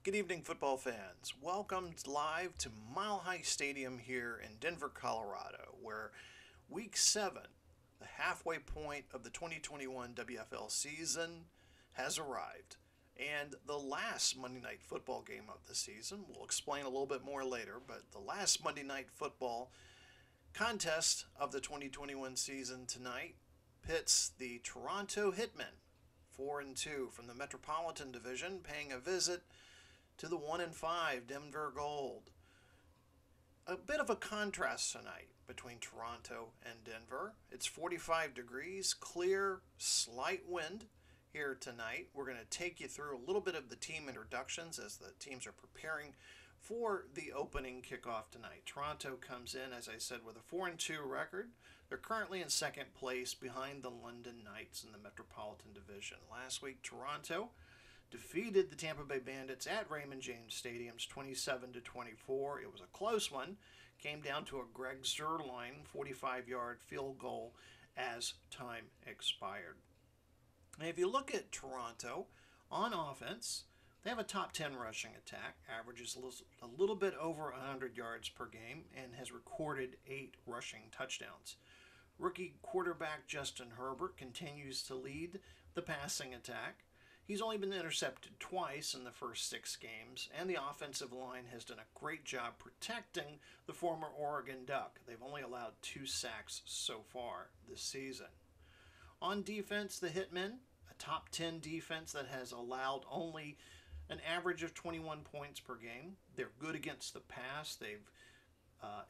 Good evening, football fans. Welcome live to Mile High Stadium here in Denver, Colorado, where Week 7, the halfway point of the 2021 WFL season, has arrived. And the last Monday Night Football game of the season, we'll explain a little bit more later, but the last Monday Night Football contest of the 2021 season tonight pits the Toronto Hitmen, 4-2 from the Metropolitan Division, paying a visit to the 1-5 Denver Gold. A bit of a contrast tonight between Toronto and Denver. It's 45 degrees, clear, slight wind here tonight. We're going to take you through a little bit of the team introductions as the teams are preparing for the opening kickoff tonight. Toronto comes in, as I said, with a 4-2 record. They're currently in second place behind the London Knights in the Metropolitan Division. Last week, Toronto defeated the Tampa Bay Bandits at Raymond James Stadium's 27-24. It was a close one. Came down to a Greg Zuerlein 45-yard field goal as time expired. And if you look at Toronto on offense, they have a top 10 rushing attack, averages a little bit over 100 yards per game, and has recorded 8 rushing touchdowns. Rookie quarterback Justin Herbert continues to lead the passing attack. He's only been intercepted twice in the first 6 games, and the offensive line has done a great job protecting the former Oregon Duck. They've only allowed 2 sacks so far this season. On defense, the Hitmen, a top 10 defense that has allowed only an average of 21 points per game. They're good against the pass. They've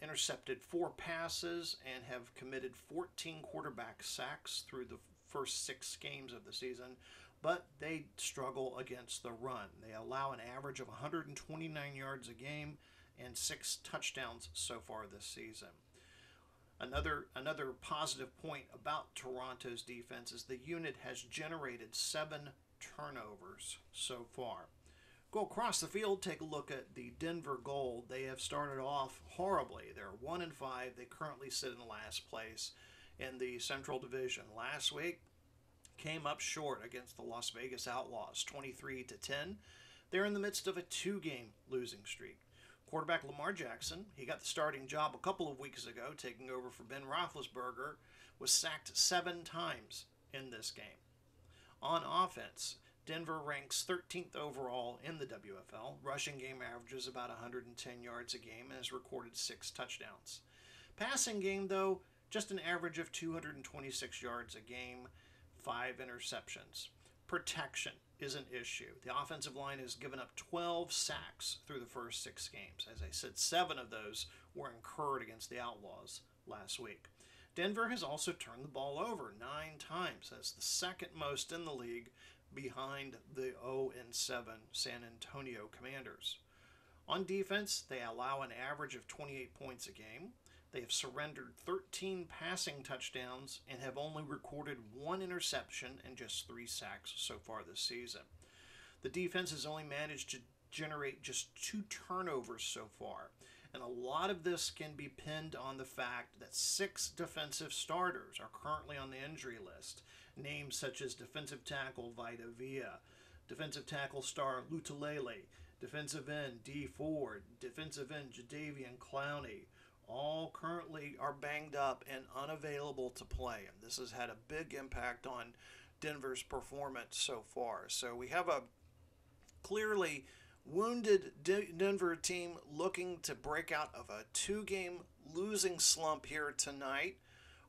intercepted 4 passes and have committed 14 quarterback sacks through the first 6 games of the season. But they struggle against the run. They allow an average of 129 yards a game and 6 touchdowns so far this season. Another positive point about Toronto's defense is the unit has generated 7 turnovers so far. Go across the field, take a look at the Denver Gold. They have started off horribly. They're 1-5. They currently sit in last place in the Central Division. Last week, came up short against the Las Vegas Outlaws, 23-10. They're in the midst of a 2-game losing streak. Quarterback Lamar Jackson, he got the starting job a couple of weeks ago, taking over for Ben Roethlisberger, was sacked 7 times in this game. On offense, Denver ranks 13th overall in the WFL. Rushing game averages about 110 yards a game and has recorded 6 touchdowns. Passing game, though, just an average of 226 yards a game, 5 interceptions. Protection is an issue. The offensive line has given up 12 sacks through the first 6 games. As I said, 7 of those were incurred against the Outlaws last week. Denver has also turned the ball over 9 times. That's the second most in the league, behind the 0-7 San Antonio Commanders. On defense, they allow an average of 28 points a game. They have surrendered 13 passing touchdowns and have only recorded 1 interception and just 3 sacks so far this season. The defense has only managed to generate just 2 turnovers so far, and a lot of this can be pinned on the fact that 6 defensive starters are currently on the injury list. Names such as defensive tackle Vita Vea, defensive tackle star Lutalele, defensive end D. Ford, defensive end Jadeveon Clowney, all currently are banged up and unavailable to play. And this has had a big impact on Denver's performance so far. So we have a clearly wounded Denver team looking to break out of a 2-game losing slump here tonight.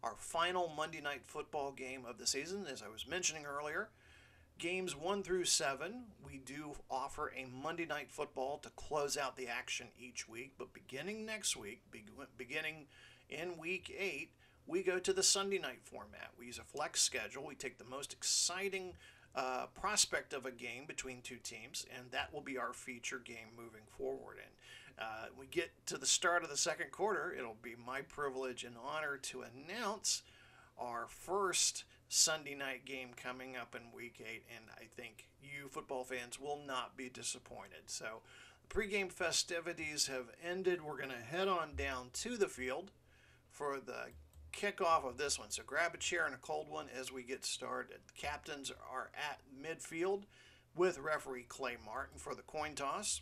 Our final Monday Night Football game of the season, as I was mentioning earlier. Games 1 through 7, we do offer a Monday Night Football to close out the action each week. But beginning next week, beginning in Week 8, we go to the Sunday night format. We use a flex schedule. We take the most exciting prospect of a game between 2 teams, and that will be our feature game moving forward. And we get to the start of the second quarter, it'll be my privilege and honor to announce our first Sunday night game coming up in Week 8, and I think you football fans will not be disappointed. So the pregame festivities have ended. We're going to head on down to the field for the kickoff of this one. So grab a chair and a cold one as we get started. The captains are at midfield. with referee Clay Martin for the coin toss.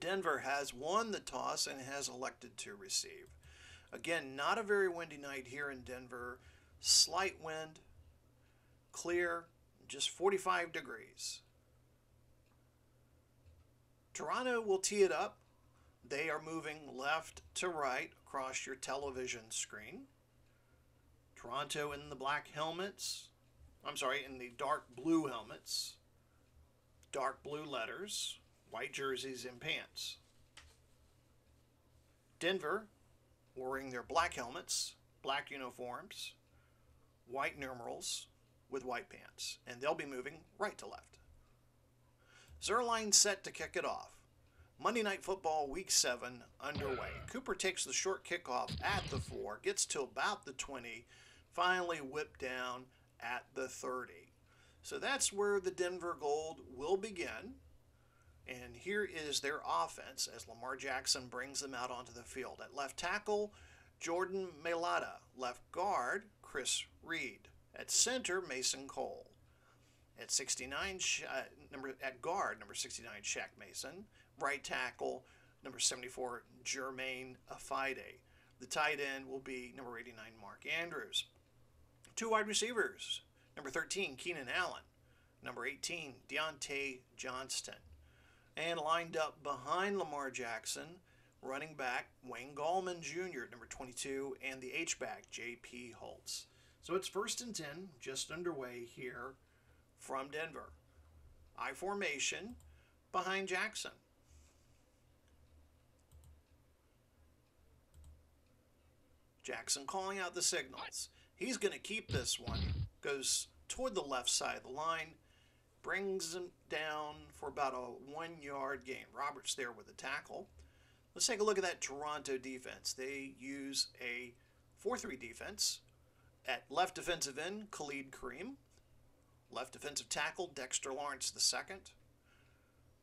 Denver has won the toss and has elected to receive. Again, not a very windy night here in Denver. Slight wind, clear, just 45 degrees. Toronto will tee it up. They are moving left to right across your television screen. Toronto in the black helmets. In the dark blue helmets. Dark blue letters. White jerseys and pants. Denver wearing their black helmets, black uniforms, white numerals with white pants. And they'll be moving right to left. Zerline set to kick it off. Monday Night Football Week 7 underway. Cooper takes the short kickoff at the 4, gets to about the 20, finally whipped down at the 30. So that's where the Denver Gold will begin. And here is their offense as Lamar Jackson brings them out onto the field. At left tackle, Jordan Mailata. Left guard, Chris Reid. At center, Mason Cole. At 69, at guard, number 69, Shaq Mason. Right tackle, number 74, Jermaine Afide. The tight end will be number 89, Mark Andrews. Two wide receivers, number 13, Keenan Allen. Number 18, Deontay Johnston. And lined up behind Lamar Jackson, running back Wayne Gallman Jr., number 22, and the H-back, J.P. Holtz. So it's 1st and 10, just underway here from Denver. I formation behind Jackson. Jackson calling out the signals. He's going to keep this one. Goes toward the left side of the line. Brings him down for about a 1-yard gain. Roberts there with the tackle. Let's take a look at that Toronto defense. They use a 4-3 defense. At left defensive end, Khalid Kareem. Left defensive tackle, Dexter Lawrence II.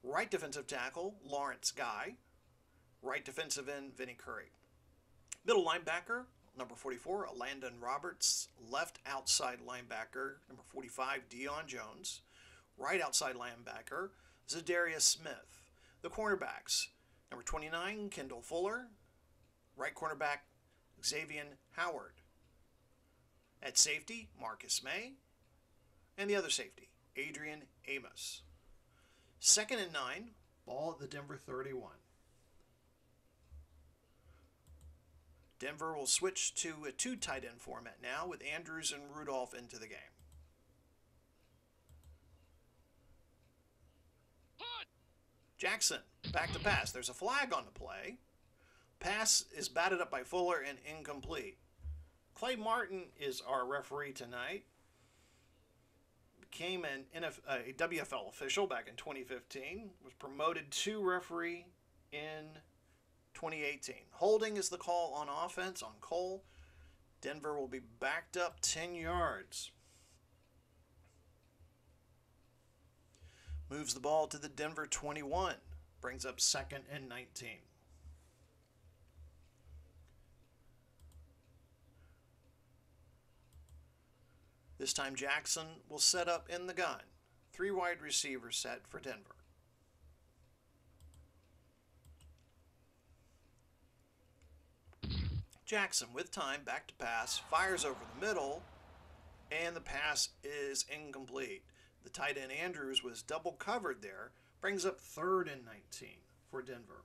Right defensive tackle, Lawrence Guy. Right defensive end, Vinnie Curry. Middle linebacker, number 44, Landon Roberts. Left outside linebacker, number 45, Deion Jones. Right outside linebacker, Zadarius Smith. The cornerbacks, number 29, Kendall Fuller. Right cornerback, Xavier Howard. At safety, Marcus May. And the other safety, Adrian Amos. 2nd and 9, ball at the Denver 31. Denver will switch to a 2 tight end format now with Andrews and Rudolph into the game. Jackson, back to pass. There's a flag on the play. Pass is batted up by Fuller and incomplete. Clay Martin is our referee tonight. Became a WFL official back in 2015. Was promoted to referee in 2018. Holding is the call on offense on Cole. Denver will be backed up 10 yards. Moves the ball to the Denver 21. Brings up 2nd and 19. This time Jackson will set up in the gun. 3 wide receivers set for Denver. Jackson with time, back to pass, fires over the middle, and the pass is incomplete. The tight end Andrews was double covered there, brings up 3rd and 19 for Denver.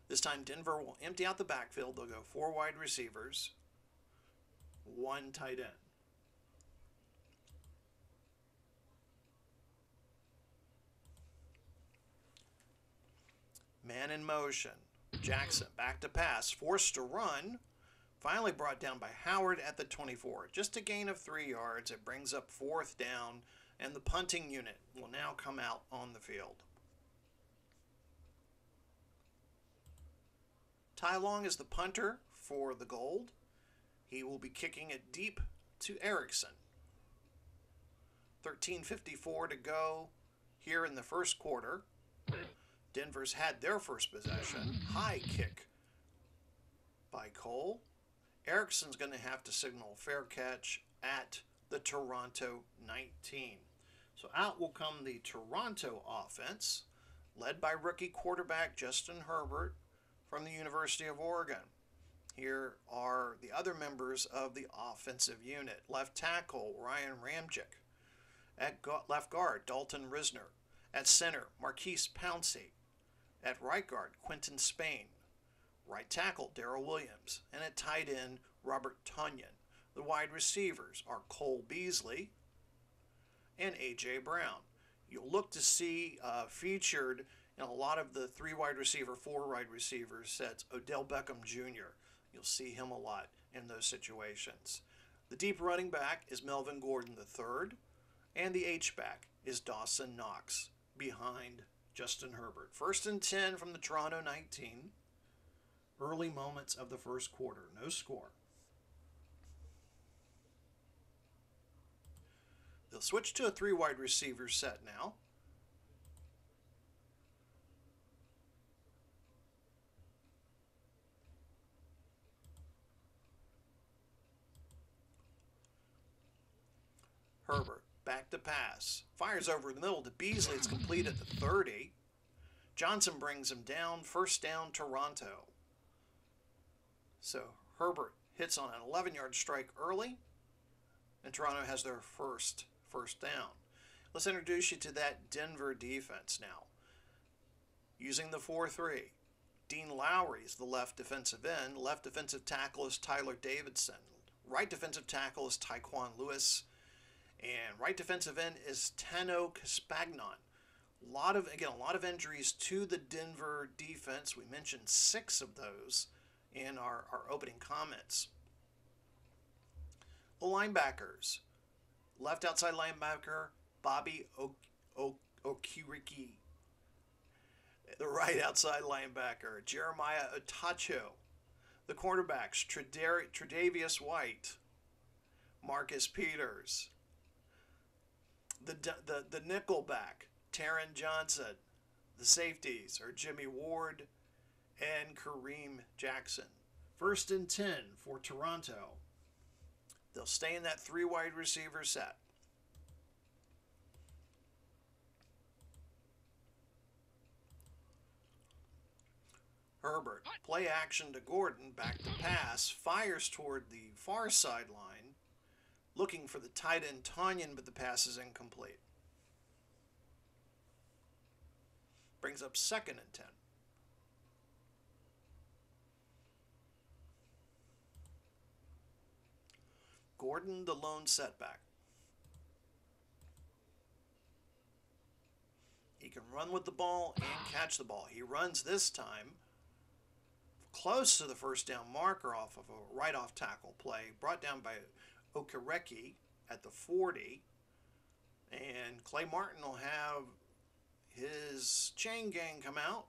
This time Denver will empty out the backfield. They'll go 4 wide receivers, 1 tight end. Man in motion. Jackson back to pass, forced to run. Finally brought down by Howard at the 24. Just a gain of 3 yards. It brings up 4th down, and the punting unit will now come out on the field. Ty Long is the punter for the Gold. He will be kicking it deep to Erickson. 13:54 to go here in the first quarter. Denver's had their first possession. High kick by Cole. Erickson's going to have to signal fair catch at the Toronto 19. So out will come the Toronto offense, led by rookie quarterback Justin Herbert from the University of Oregon. Here are the other members of the offensive unit. Left tackle, Ryan Ramczyk. At left guard, Dalton Risner. At center, Marquise Pouncey. At right guard, Quentin Spain. Right tackle, Darrell Williams. And at tight end, Robert Tonyan. The wide receivers are Cole Beasley and A.J. Brown. You'll look to see featured in a lot of the 3 wide receiver, 4 wide receiver sets, Odell Beckham Jr. You'll see him a lot in those situations. The deep running back is Melvin Gordon III, and the H-back is Dawson Knox behind Justin Herbert. 1st and 10 from the Toronto 19. Early moments of the first quarter. No score. They'll switch to a 3 wide receiver set now. Herbert, back to pass. Fires over the middle to Beasley. It's complete at the 30. Johnson brings him down. 1st down, Toronto. So Herbert hits on an 11-yard strike early, and Toronto has their first down. Let's introduce you to that Denver defense now. Using the 4-3, Dean Lowry's the left defensive end. Left defensive tackle is Tyler Davidson. Right defensive tackle is Tyquan Lewis. And right defensive end is Tano Caspagnon. A lot of injuries to the Denver defense. We mentioned 6 of those in our opening comments. The linebackers. Left outside linebacker, Bobby Okiriki. The right outside linebacker, Jeremiah Otacho. The cornerbacks, Tre'Davious White, Marcus Peters. The nickel back, Taron Johnson. The safeties are Jimmy Ward and Kareem Jackson. 1st and 10 for Toronto. They'll stay in that 3 wide receiver set. Herbert, play action to Gordon, back to pass, fires toward the far sideline, looking for the tight end Tonyan, but the pass is incomplete. Brings up 2nd and 10. Gordon, the lone setback. He can run with the ball and catch the ball. He runs this time close to the 1st down marker off of a right-off tackle play, brought down by Okereke at the 40. And Clay Martin will have his chain gang come out.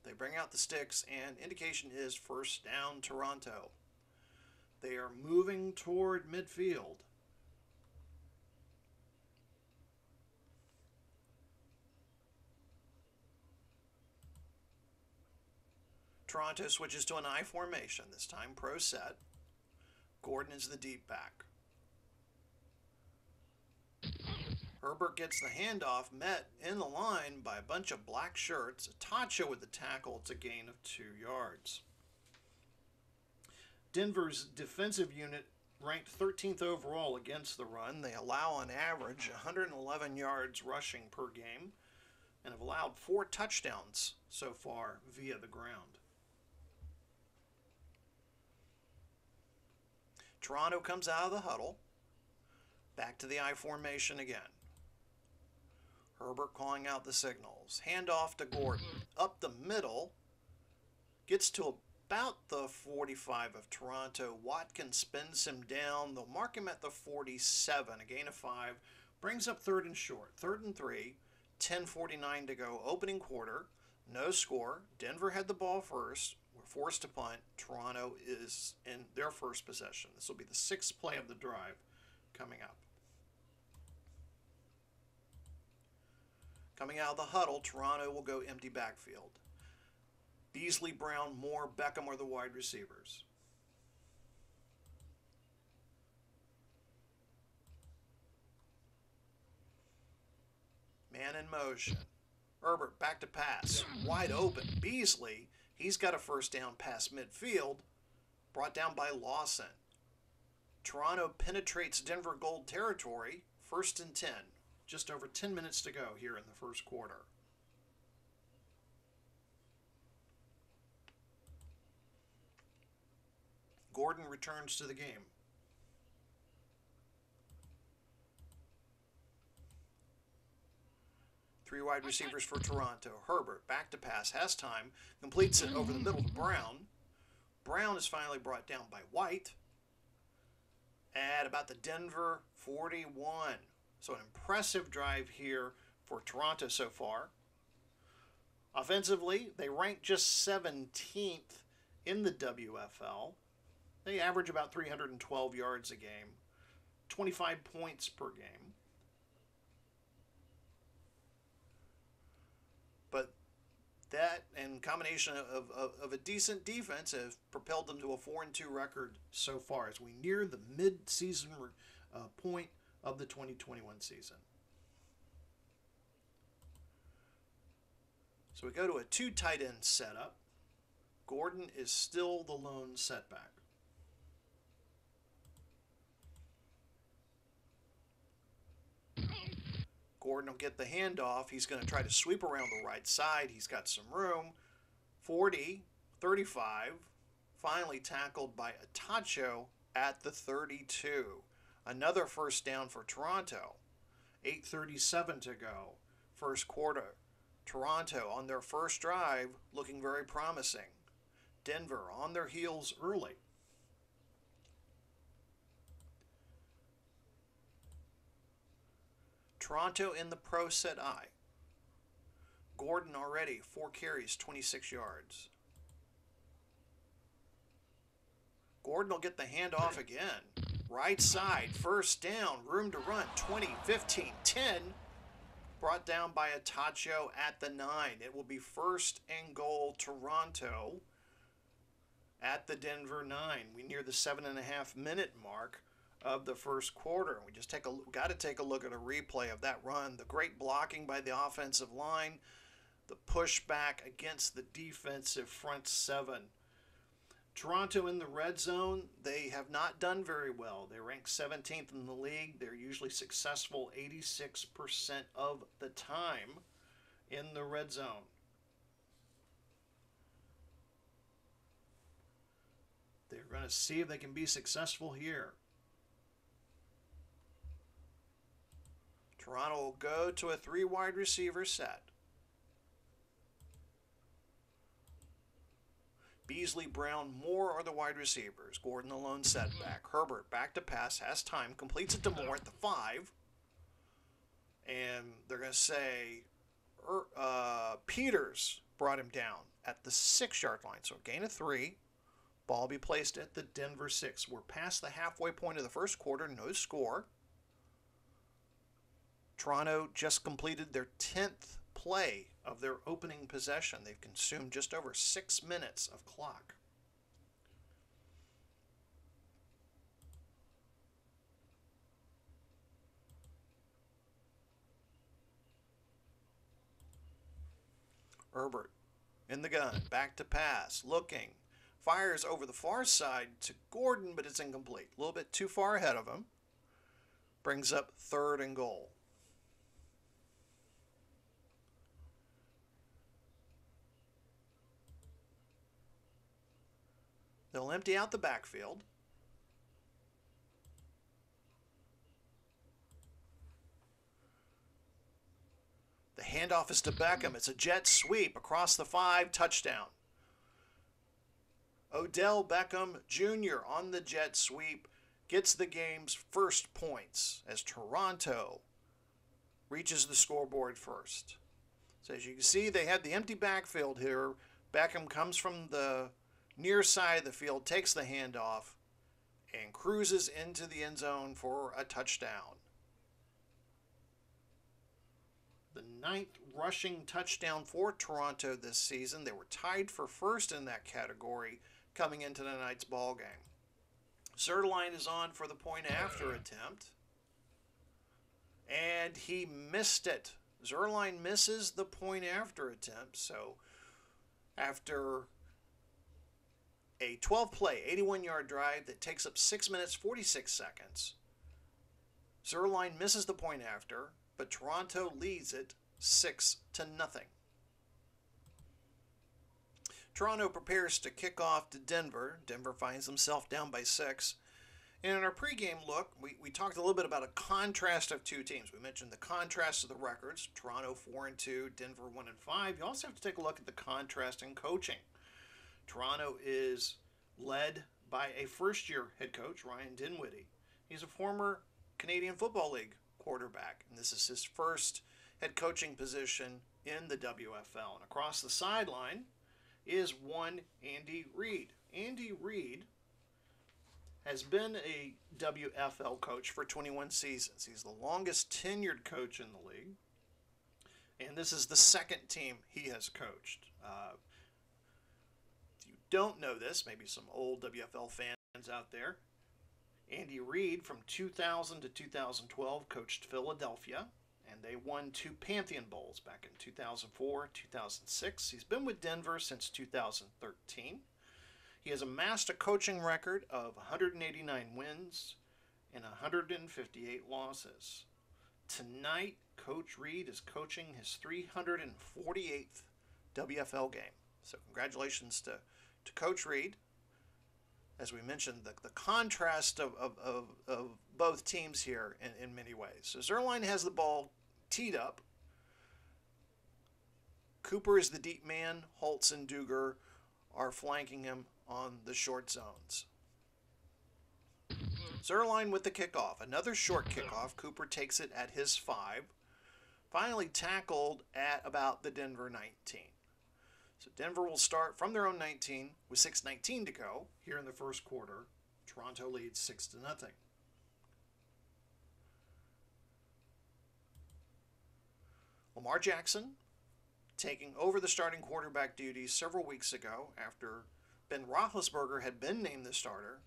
They bring out the sticks, and indication is 1st down, Toronto. They are moving toward midfield. Toronto switches to an I formation, this time pro set. Gordon is the deep back. Herbert gets the handoff, met in the line by a bunch of black shirts. Tacho with the tackle. It's a gain of 2 yards. Denver's defensive unit ranked 13th overall against the run. They allow on average 111 yards rushing per game and have allowed 4 touchdowns so far via the ground. Toronto comes out of the huddle. Back to the I formation again. Herbert calling out the signals. Handoff to Gordon. Up the middle. Gets to about the 45 of Toronto. Watkins spins him down. They'll mark him at the 47. A gain of 5. Brings up 3rd and short. 3rd and 3. 10:49 to go. Opening quarter. No score. Denver had the ball first. We're forced to punt. Toronto is in their first possession. This will be the 6th play of the drive coming up. Coming out of the huddle, Toronto will go empty backfield. Beasley, Brown, Moore, Beckham are the wide receivers. Man in motion. Herbert back to pass. Wide open. Beasley, he's got a first down past midfield. Brought down by Lawson. Toronto penetrates Denver gold territory. 1st and 10. Just over 10 minutes to go here in the first quarter. Gordon returns to the game. Three wide receivers for Toronto. Herbert back to pass, has time, completes it over the middle to Brown. Brown is finally brought down by White at about the Denver 41. So an impressive drive here for Toronto so far. Offensively, they rank just 17th in the WFL. They average about 312 yards a game, 25 points per game. But that and combination of a decent defense have propelled them to a 4-2 record so far as we near the mid-season point of the 2021 season. So we go to a 2 tight end setup. Gordon is still the lone setback. Gordon will get the handoff. He's going to try to sweep around the right side. He's got some room. 40, 35. Finally tackled by Atacho at the 32. Another first down for Toronto. 8:37 to go. First quarter. Toronto on their first drive looking very promising. Denver on their heels early. Toronto in the pro set I. Gordon already 4 carries, 26 yards. Gordon will get the handoff again. Right side, first down, room to run, 20, 15, 10. Brought down by Atacho at the 9. It will be 1st and goal Toronto at the Denver 9. We near the 7.5 minute mark of the first quarter. We just got to take a look at a replay of that run. The great blocking by the offensive line, the pushback against the defensive front 7. Toronto in the red zone, they have not done very well. They rank 17th in the league. They're usually successful 86% of the time in the red zone. They're going to see if they can be successful here. Toronto will go to a 3 wide receiver set. Beasley, Brown, Moore are the wide receivers. Gordon the lone setback. Herbert back to pass, has time, completes it to Moore at the 5. And they're going to say Peters brought him down at the 6-yard line. So gain of 3. Ball be placed at the Denver 6. We're past the halfway point of the first quarter. No score. Toronto just completed their 10th play of their opening possession. They've consumed just over 6 minutes of clock. Herbert in the gun, back to pass, looking, fires over the far side to Gordon, but it's incomplete. A little bit too far ahead of him. Brings up 3rd and goal. They'll empty out the backfield. The handoff is to Beckham. It's a jet sweep across the 5, touchdown. Odell Beckham Jr. on the jet sweep gets the game's first points as Toronto reaches the scoreboard first. So as you can see, they had the empty backfield here. Beckham comes from the near side of the field, takes the handoff, and cruises into the end zone for a touchdown. The 9th rushing touchdown for Toronto this season. They were tied for 1st in that category coming into tonight's ball game. Zerline is on for the point after attempt, and he missed it. Zuerlein misses the point after attempt, so after a 12-play, 81-yard drive that takes up 6 minutes, 46 seconds, Zuerlein misses the point after, but Toronto leads it 6-0. Toronto prepares to kick off to Denver. Denver finds himself down by 6. And in our pregame look, we talked a little bit about a contrast of two teams. We mentioned the contrast of the records, Toronto 4-2, Denver 1-5. You also have to take a look at the contrast in coaching. Toronto is led by a first-year head coach, Ryan Dinwiddie. He's a former Canadian Football League quarterback, and this is his first head coaching position in the WFL. And across the sideline is one Andy Reid. Andy Reid has been a WFL coach for 21 seasons. He's the longest tenured coach in the league, and this is the second team he has coached. If you don't know this, maybe some old WFL fans out there, Andy Reid from 2000 to 2012 coached Philadelphia, and they won 2 Pantheon Bowls back in 2004, 2006. He's been with Denver since 2013. He has amassed a coaching record of 189 wins and 158 losses. Tonight, Coach Reid is coaching his 348th WFL game. So congratulations to Coach Reid. As we mentioned, the contrast of both teams here in many ways. So Zuerlein has the ball teed up. Cooper is the deep man. Holtz and Duger are flanking him on the short zones. Zuerlein with the kickoff. Another short kickoff. Cooper takes it at his 5. Finally tackled at about the Denver 19. So Denver will start from their own 19 with 6:19 to go here in the first quarter. Toronto leads 6-0. Lamar Jackson taking over the starting quarterback duties several weeks ago after Ben Roethlisberger had been named the starter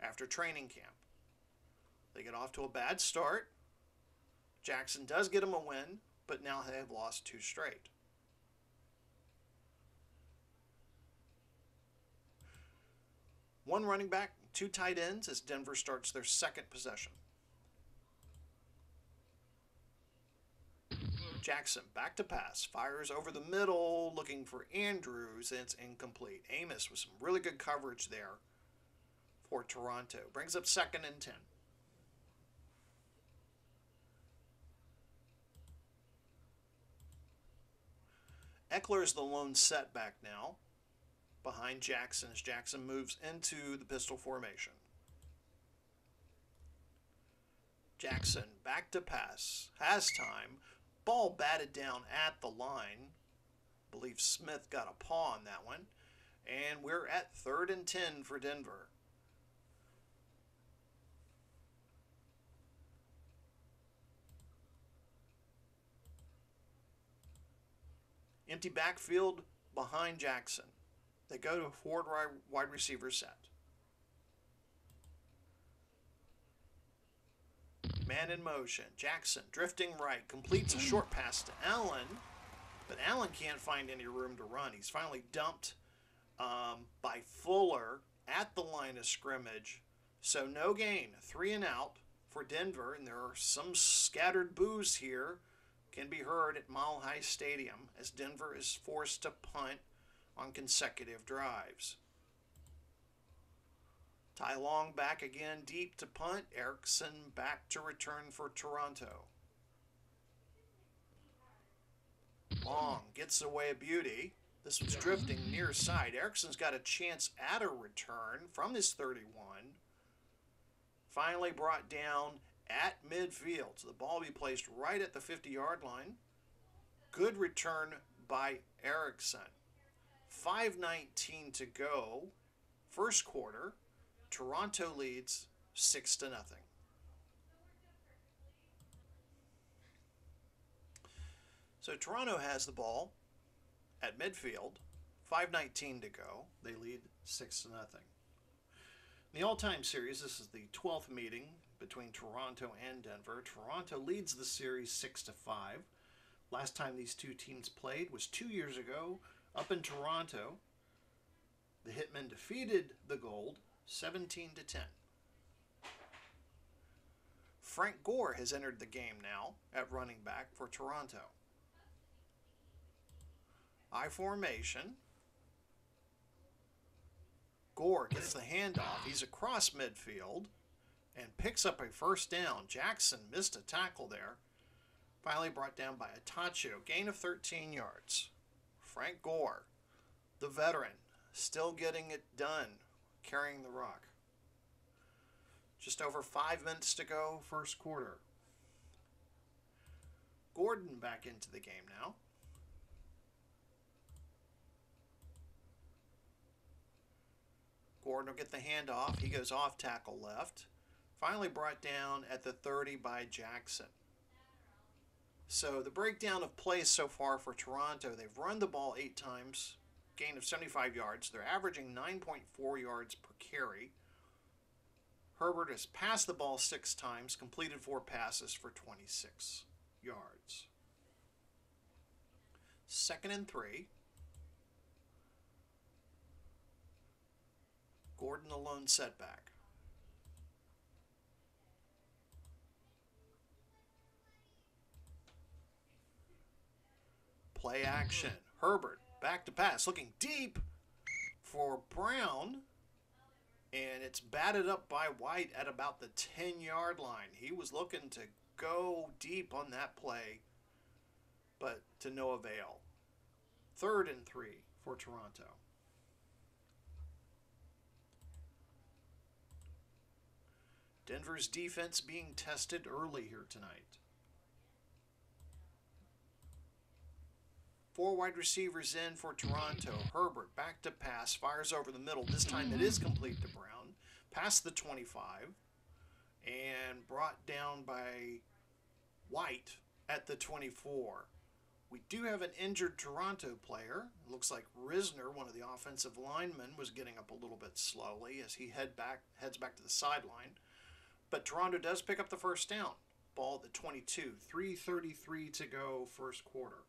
after training camp. They get off to a bad start. Jackson does get them a win, but now they have lost 2 straight. One running back, 2 tight ends as Denver starts their second possession. Jackson back to pass, fires over the middle, looking for Andrews, and it's incomplete. Amos with some really good coverage there for Toronto. Brings up 2nd and 10. Eckler is the lone setback now behind Jackson as Jackson moves into the pistol formation. Jackson back to pass, has time, ball batted down at the line. I believe Smith got a paw on that one, and we're at 3rd and 10 for Denver. Empty backfield behind Jackson. They go to a forward wide receiver set. Man in motion. Jackson drifting right. Completes a short pass to Allen. But Allen can't find any room to run. He's finally dumped by Fuller at the line of scrimmage. So no gain. 3 and out for Denver. And there are some scattered boos here. Can be heard at Mile High Stadium as Denver is forced to punt on consecutive drives. Ty Long back again deep to punt. Erickson back to return for Toronto. Long gets away a beauty. This was drifting near side. Erickson's got a chance at a return from his 31. Finally brought down at midfield. So the ball will be placed right at the 50-yard line. Good return by Erickson. 5:19 to go. First quarter. Toronto leads 6-0. So Toronto has the ball at midfield. 5:19 to go. They lead 6-0. In the all-time series, this is the 12th meeting between Toronto and Denver. Toronto leads the series 6-5. Last time these two teams played was 2 years ago up in Toronto. The Hitmen defeated the Gold 17-10. Frank Gore has entered the game now at running back for Toronto. I formation. Gore gets the handoff. He's across midfield and picks up a first down. Jackson missed a tackle there. Finally brought down by Itacho. Gain of 13 yards. Frank Gore, the veteran, still getting it done, carrying the rock. Just over 5 minutes to go, first quarter. Gordon back into the game now. Gordon will get the handoff. He goes off tackle left. Finally brought down at the 30 by Jackson. So the breakdown of plays so far for Toronto, they've run the ball 8 times, gain of 75 yards. They're averaging 9.4 yards per carry. Herbert has passed the ball 6 times, completed 4 passes for 26 yards. 2nd and 3. Gordon the lone setback. Play action. Herbert back to pass, looking deep for Brown. And it's batted up by White at about the 10-yard line. He was looking to go deep on that play, but to no avail. 3rd and 3 for Toronto. Denver's defense being tested early here tonight. 4 wide receivers in for Toronto. Herbert back to pass, fires over the middle. This time it is complete to Brown. Past the 25 and brought down by White at the 24. We do have an injured Toronto player. It looks like Risner, one of the offensive linemen, was getting up a little bit slowly as he heads back to the sideline. But Toronto does pick up the first down. Ball at the 22. 3:33 to go, first quarter.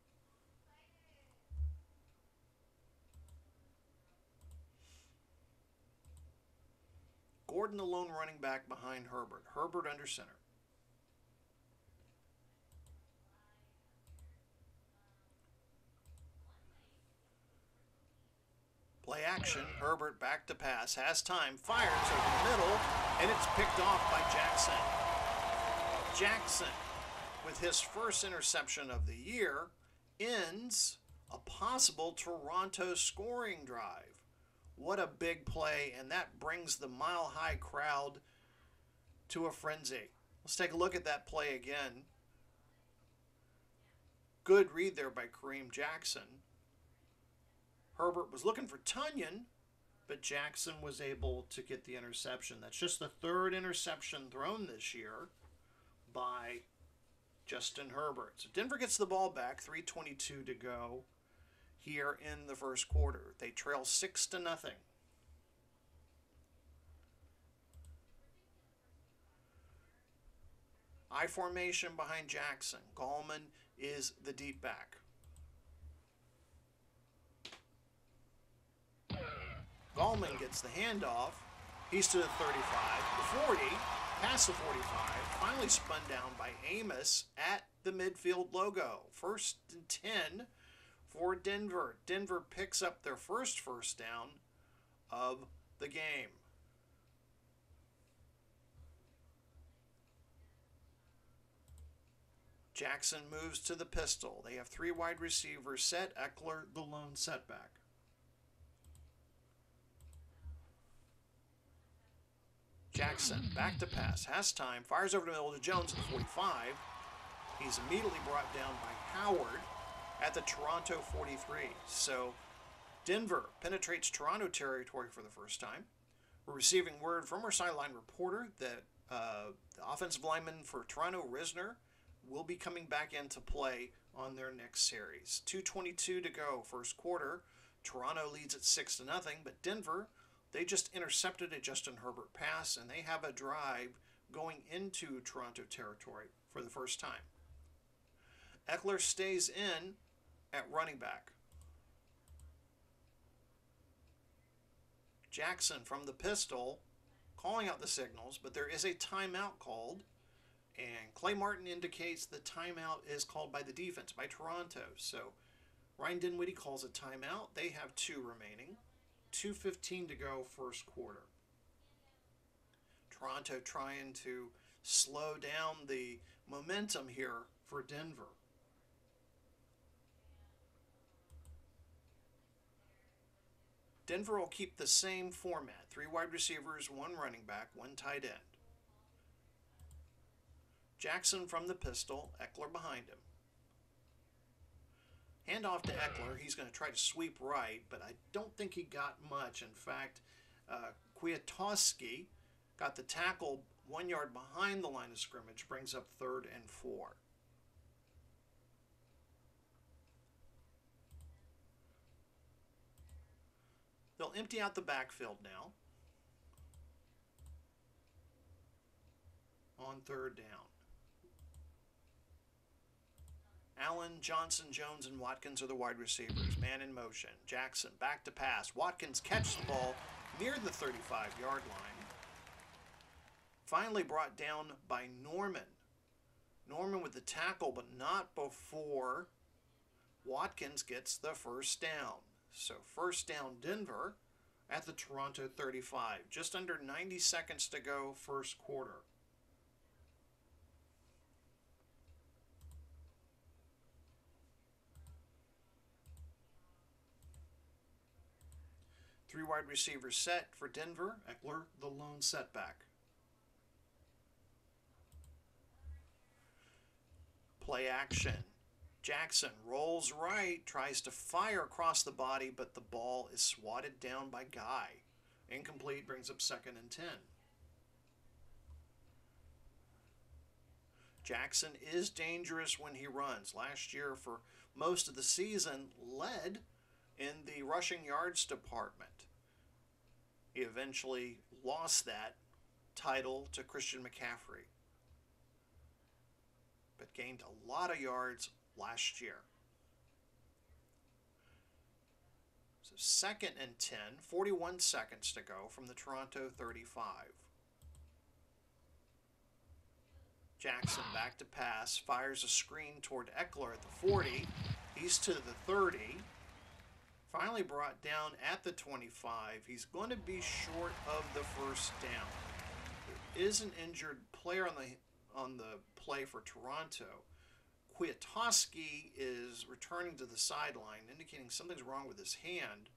Gordon the lone running back behind Herbert. Herbert under center. Play action. Herbert back to pass. Has time. Fires over the middle. And it's picked off by Jackson. Jackson, with his first interception of the year, ends a possible Toronto scoring drive. What a big play, and that brings the Mile High crowd to a frenzy. Let's take a look at that play again. Good read there by Kareem Jackson. Herbert was looking for Tunyon, but Jackson was able to get the interception. That's just the 3rd interception thrown this year by Justin Herbert. So Denver gets the ball back, 3:22 to go here in the first quarter. They trail 6-0. I formation behind Jackson. Gallman is the deep back. Gallman gets the handoff. He's to the 35, the 40, past the 45, finally spun down by Amos at the midfield logo. 1st and 10 for Denver. Denver picks up their first down of the game. Jackson moves to the pistol. They have 3 wide receivers set. Eckler, the lone setback. Jackson back to pass. Has time. Fires over the middle to Jones at the 45. He's immediately brought down by Howard at the Toronto 43. So Denver penetrates Toronto territory for the first time. We're receiving word from our sideline reporter that the offensive lineman for Toronto, Risner, will be coming back into play on their next series. 2:22 to go, first quarter. Toronto leads at 6-0, but Denver, they just intercepted a Justin Herbert pass, and they have a drive going into Toronto territory for the first time. Eckler stays in at running back. Jackson from the pistol calling out the signals, but there is a timeout called, and Clay Martin indicates the timeout is called by the defense, by Toronto. So Ryan Dinwiddie calls a timeout. They have 2 remaining. 2:15 to go first quarter. Toronto trying to slow down the momentum here for Denver. Denver will keep the same format. 3 wide receivers, 1 running back, 1 tight end. Jackson from the pistol, Eckler behind him. Hand off to Eckler. He's going to try to sweep right, but I don't think he got much. In fact, Kwiatkowski got the tackle 1 yard behind the line of scrimmage, brings up 3rd and 4. They'll empty out the backfield now on 3rd down. Allen, Johnson, Jones, and Watkins are the wide receivers. Man in motion. Jackson back to pass. Watkins catches the ball near the 35-yard line. Finally brought down by Norman. Norman with the tackle, but not before Watkins gets the first down. So first down Denver at the Toronto 35. Just under 90 seconds to go first quarter. Three wide receivers set for Denver. Eckler, the lone setback. Play action. Jackson rolls right, tries to fire across the body, but the ball is swatted down by Guy. Incomplete, brings up 2nd and 10. Jackson is dangerous when he runs. Last year, for most of the season, led in the rushing yards department. He eventually lost that title to Christian McCaffrey, but gained a lot of yards last year. So 2nd and 10, 41 seconds to go from the Toronto 35. Jackson back to pass, fires a screen toward Eckler at the 40. He's to the 30. Finally brought down at the 25. He's going to be short of the first down. There is an injured player on the play for Toronto. Kwiatkowski is returning to the sideline, indicating something's wrong with his hand,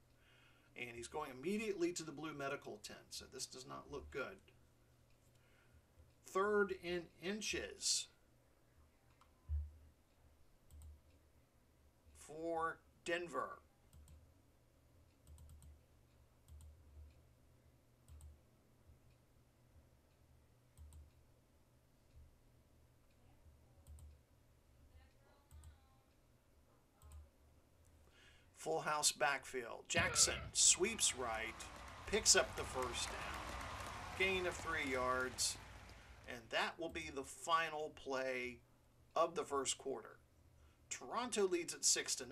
and he's going immediately to the blue medical tent, so this does not look good. 3rd and inches for Denver. Full house backfield. Jackson sweeps right, picks up the first down. Gain of 3 yards, and that will be the final play of the first quarter. Toronto leads at 6-0,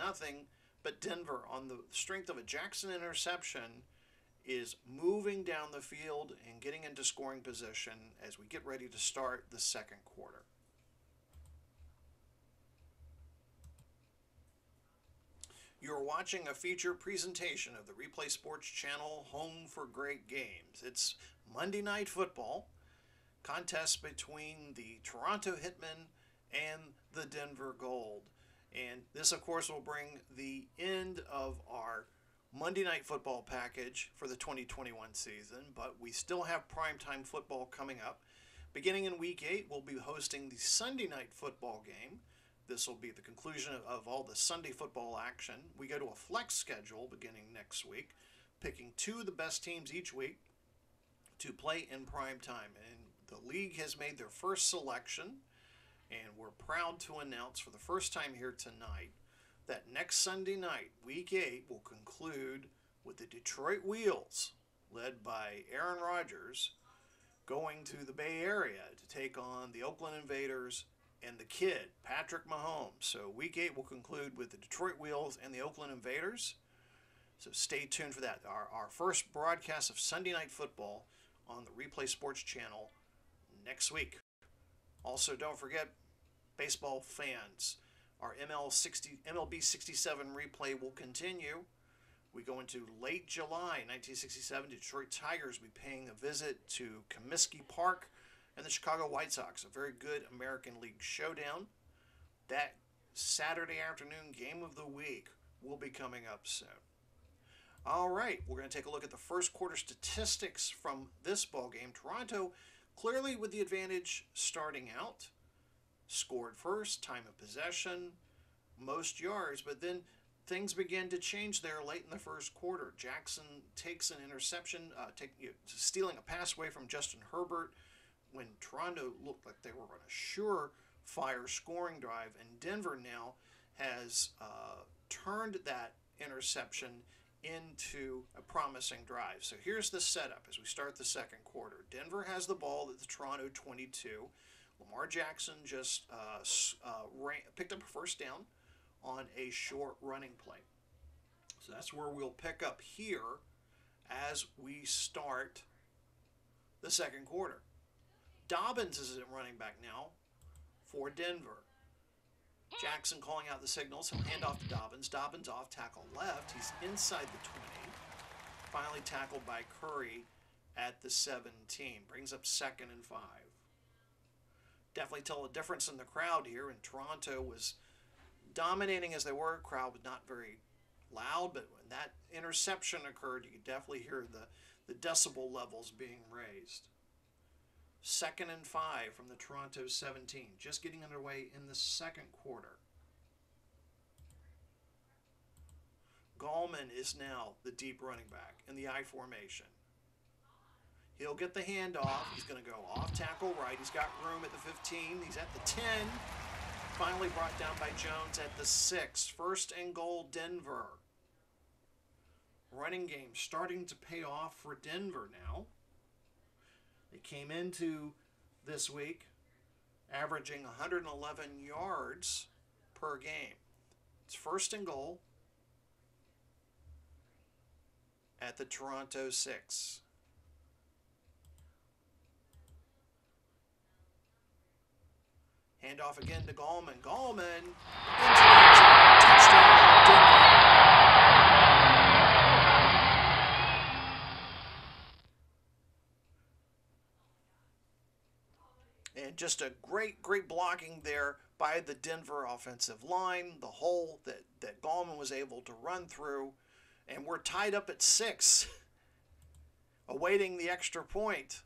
but Denver, on the strength of a Jackson interception, is moving down the field and getting into scoring position as we get ready to start the second quarter. You're watching a feature presentation of the Replay Sports Channel, home for great games. It's Monday Night Football, contest between the Toronto Hitmen and the Denver Gold. And this, of course, will bring the end of our Monday Night Football package for the 2021 season, but we still have primetime football coming up. Beginning in Week 8, we'll be hosting the Sunday Night Football game. This will be the conclusion of all the Sunday football action. We go to a flex schedule beginning next week, picking 2 of the best teams each week to play in prime time. And the league has made their first selection, and we're proud to announce for the first time here tonight that next Sunday night, Week 8, will conclude with the Detroit Wheels, led by Aaron Rodgers, going to the Bay Area to take on the Oakland Invaders and the kid, Patrick Mahomes. So Week 8 will conclude with the Detroit Wheels and the Oakland Invaders. So stay tuned for that. Our first broadcast of Sunday Night Football on the Replay Sports Channel next week. Also, don't forget, baseball fans, our MLB 67 replay will continue. We go into late July 1967. Detroit Tigers will be paying a visit to Comiskey Park and the Chicago White Sox. A very good American League showdown. That Saturday afternoon game of the week will be coming up soon. All right, we're going to take a look at the first quarter statistics from this ball game. Toronto clearly with the advantage starting out. Scored first, time of possession, most yards, but then things began to change there late in the first quarter. Jackson takes an interception, stealing a pass away from Justin Herbert when Toronto looked like they were on a sure-fire scoring drive, and Denver now has turned that interception into a promising drive. So here's the setup as we start the second quarter. Denver has the ball at the Toronto 22. Lamar Jackson just picked up a first down on a short running play. So that's where we'll pick up here as we start the second quarter. Dobbins is at running back now for Denver. Jackson calling out the signals. He'll hand off to Dobbins. Dobbins off tackle left. He's inside the 20. Finally tackled by Curry at the 17. Brings up 2nd and 5. Definitely tell a difference in the crowd here. And Toronto was dominating as they were. Crowd was not very loud, but when that interception occurred, you could definitely hear the decibel levels being raised. 2nd and 5 from the Toronto 17. Just getting underway in the second quarter. Gallman is now the deep running back in the I formation. He'll get the handoff. He's going to go off tackle right. He's got room at the 15. He's at the 10. Finally brought down by Jones at the 6. 1st and goal, Denver. Running game starting to pay off for Denver now. They came into this week averaging 111 yards per game. It's 1st and goal at the Toronto 6. Handoff again to Gallman. Gallman into the end zone. Touchdown, Denver. And just a great blocking there by the Denver offensive line. The hole that Gallman was able to run through. And we're tied up at 6, awaiting the extra point.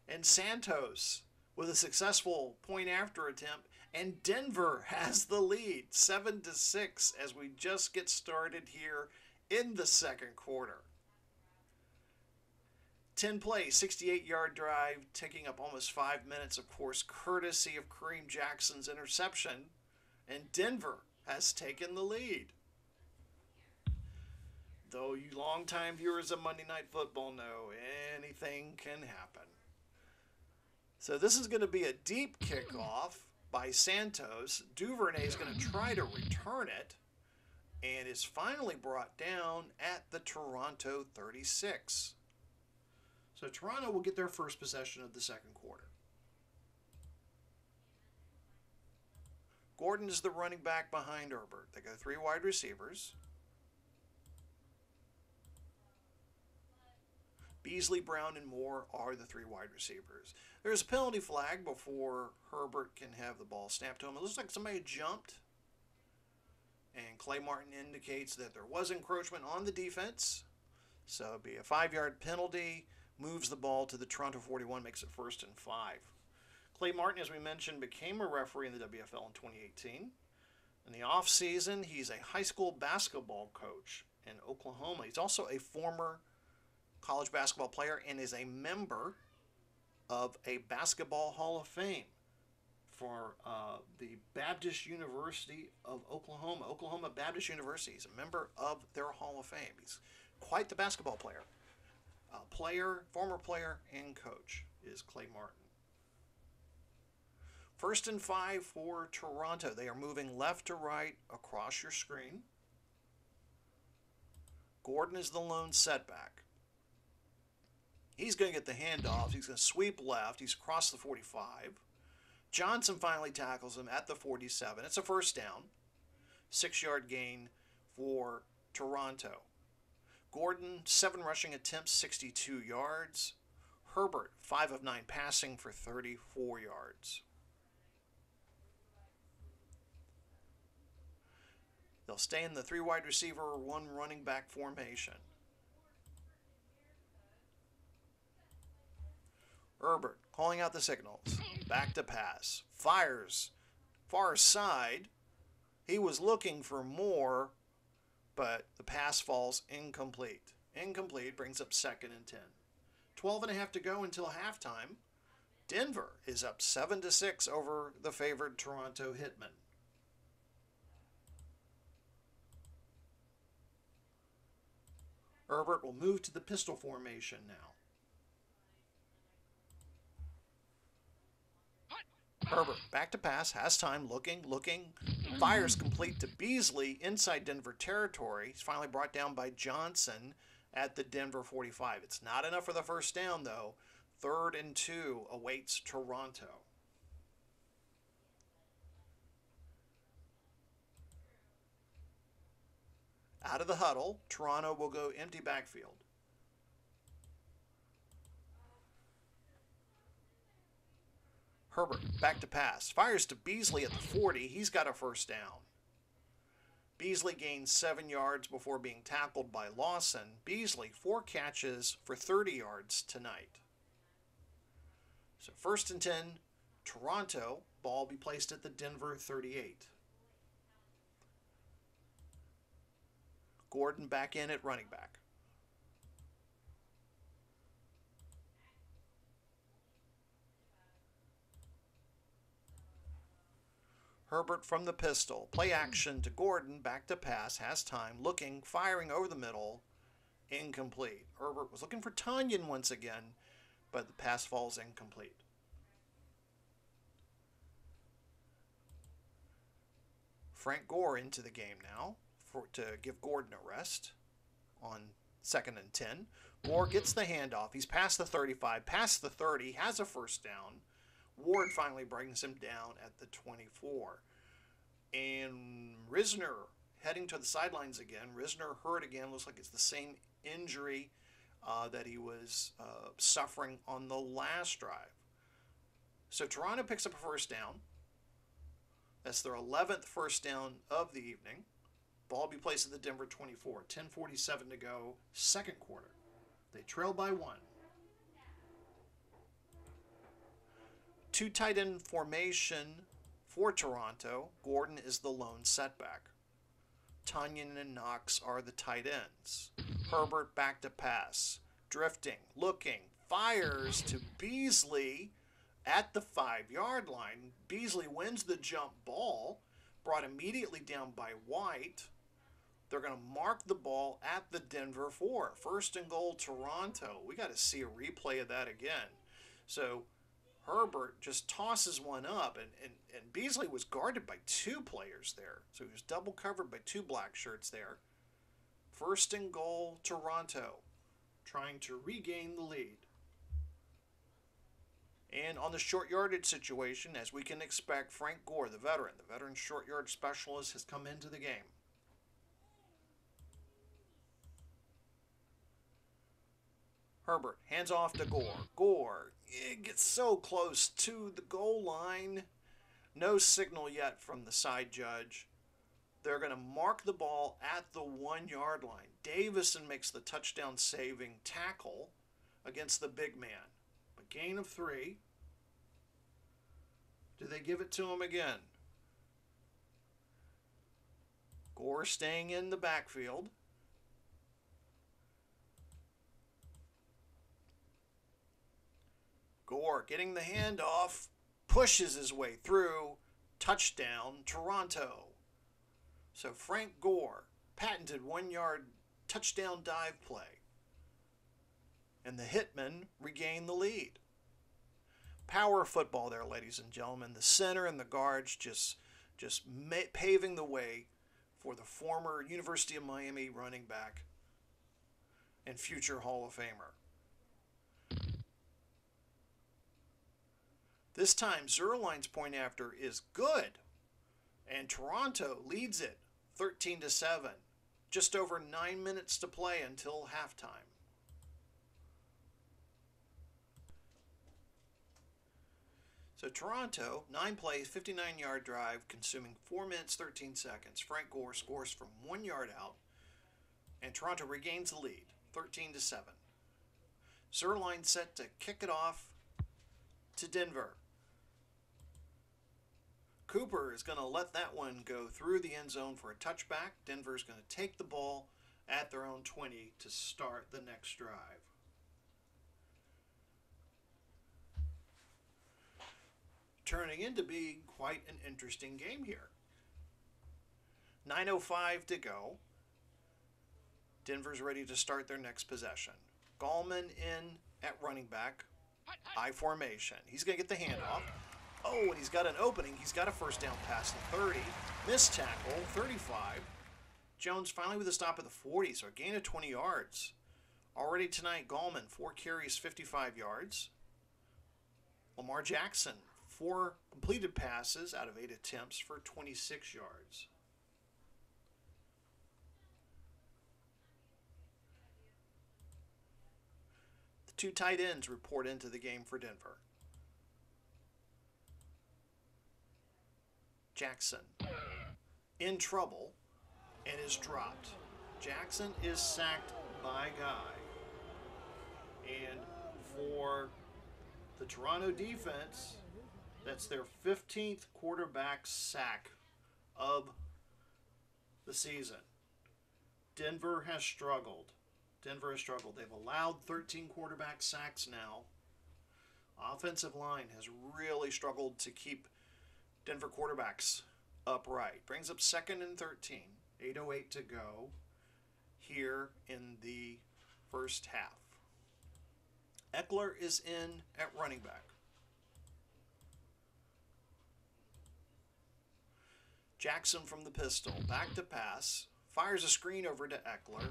And Santos with a successful point after attempt, and Denver has the lead 7-6 as we just get started here in the second quarter. 10 plays, 68-yard drive, taking up almost 5 minutes, of course, courtesy of Kareem Jackson's interception, and Denver has taken the lead. Though you longtime viewers of Monday Night Football know anything can happen. So this is going to be a deep kickoff by Santos. Duvernay is going to try to return it, and is finally brought down at the Toronto 36. So Toronto will get their first possession of the second quarter. Gordon is the running back behind Herbert. They go 3 wide receivers. Beasley, Brown, and Moore are the 3 wide receivers. There's a penalty flag before Herbert can have the ball snapped to him. It looks like somebody jumped. And Clay Martin indicates that there was encroachment on the defense. So it'll be a 5-yard penalty. Moves the ball to the Toronto 41, makes it 1st and 5. Clay Martin, as we mentioned, became a referee in the WFL in 2018. In the offseason, he's a high school basketball coach in Oklahoma. He's also a former college basketball player and is a member of a Basketball Hall of Fame for the Baptist University of Oklahoma. Oklahoma Baptist University. He's a member of their Hall of Fame. He's quite the basketball player. Former player, and coach is Clay Martin. First and 5 for Toronto. They are moving left to right across your screen. Gordon is the lone setback. He's going to get the handoff. He's going to sweep left. He's across the 45. Johnson finally tackles him at the 47. It's a first down. 6-yard gain for Toronto. Gordon, 7 rushing attempts, 62 yards. Herbert, 5 of 9 passing for 34 yards. They'll stay in the 3 wide receiver, 1 running back formation. Herbert calling out the signals. Back to pass. Fires. Far side. He was looking for more, but the pass falls incomplete. Incomplete brings up 2nd and 10. 12.5 to go until halftime. Denver is up 7-6 over the favored Toronto Hitmen. Herbert will move to the pistol formation now. Herbert back to pass, has time, looking, fires complete to Beasley inside Denver territory. He's finally brought down by Johnson at the Denver 45. It's not enough for the first down, though. 3rd and 2 awaits Toronto. Out of the huddle, Toronto will go empty backfield. Herbert back to pass. Fires to Beasley at the 40. He's got a first down. Beasley gains 7 yards before being tackled by Lawson. Beasley, 4 catches for 30 yards tonight. So 1st and 10, Toronto. Ball be placed at the Denver 38. Gordon back in at running back. Herbert from the pistol. Play action to Gordon. Back to pass. Has time. Looking. Firing over the middle. Incomplete. Herbert was looking for Tanyan once again, but the pass falls incomplete. Frank Gore into the game now to give Gordon a rest on 2nd and 10. Gore gets the handoff. He's past the 35, past the 30, has a first down. Ward finally brings him down at the 24. And Risner heading to the sidelines again. Risner hurt again. Looks like it's the same injury that he was suffering on the last drive. So Toronto picks up a first down. That's their 11th first down of the evening. Ball be placed at the Denver 24. 10:47 to go, 2nd quarter. They trail by 1. 2 tight end formation for Toronto. Gordon is the lone setback. Tanyan and Knox are the tight ends. Herbert back to pass. Drifting, looking, fires to Beasley at the 5-yard line. Beasley wins the jump ball, brought immediately down by White. They're going to mark the ball at the Denver 4. 1st and goal, Toronto. We got to see a replay of that again. So Herbert just tosses one up, and Beasley was guarded by 2 players there. So he was double covered by 2 black shirts there. 1st and goal, Toronto, trying to regain the lead. And on the short yardage situation, as we can expect, Frank Gore, the veteran short yard specialist, has come into the game. Herbert hands off to Gore. Gore gets so close to the goal line. No signal yet from the side judge. They're going to mark the ball at the 1-yard line. Davison makes the touchdown-saving tackle against the big man. A gain of 3. Do they give it to him again? Gore staying in the backfield. Gore getting the handoff, pushes his way through, touchdown, Toronto. So Frank Gore, patented 1-yard touchdown dive play. And the Hitmen regain the lead. Power football there, ladies and gentlemen. The center and the guards just paving the way for the former University of Miami running back and future Hall of Famer. This time, Zerline's point after is good, and Toronto leads it 13-7. Just over 9 minutes to play until halftime. So Toronto, 9 plays, 59-yard drive, consuming 4 minutes, 13 seconds. Frank Gore scores from 1 yard out, and Toronto regains the lead, 13-7. Zerline set to kick it off to Denver. Cooper is going to let that one go through the end zone for a touchback. Denver's going to take the ball at their own 20 to start the next drive. Turning into being quite an interesting game here. 9:05 to go. Denver's ready to start their next possession. Gallman in at running back. I formation. He's going to get the handoff. Oh, and he's got an opening. He's got a first down pass to 30. Missed tackle, 35. Jones finally with a stop at the 40, so a gain of 20 yards. Already tonight, Gallman, 4 carries, 55 yards. Lamar Jackson, 4 completed passes out of 8 attempts for 26 yards. The 2 tight ends report into the game for Denver. Jackson in trouble and is dropped. Jackson is sacked by Guy. And for the Toronto defense, that's their 15th quarterback sack of the season. Denver has struggled. They've allowed 13 quarterback sacks now. Offensive line has really struggled to keep Denver quarterbacks upright. Brings up 2nd and 13. 8:08 to go here in the first half. Eckler is in at running back. Jackson from the pistol. Back to pass. Fires a screen over to Eckler.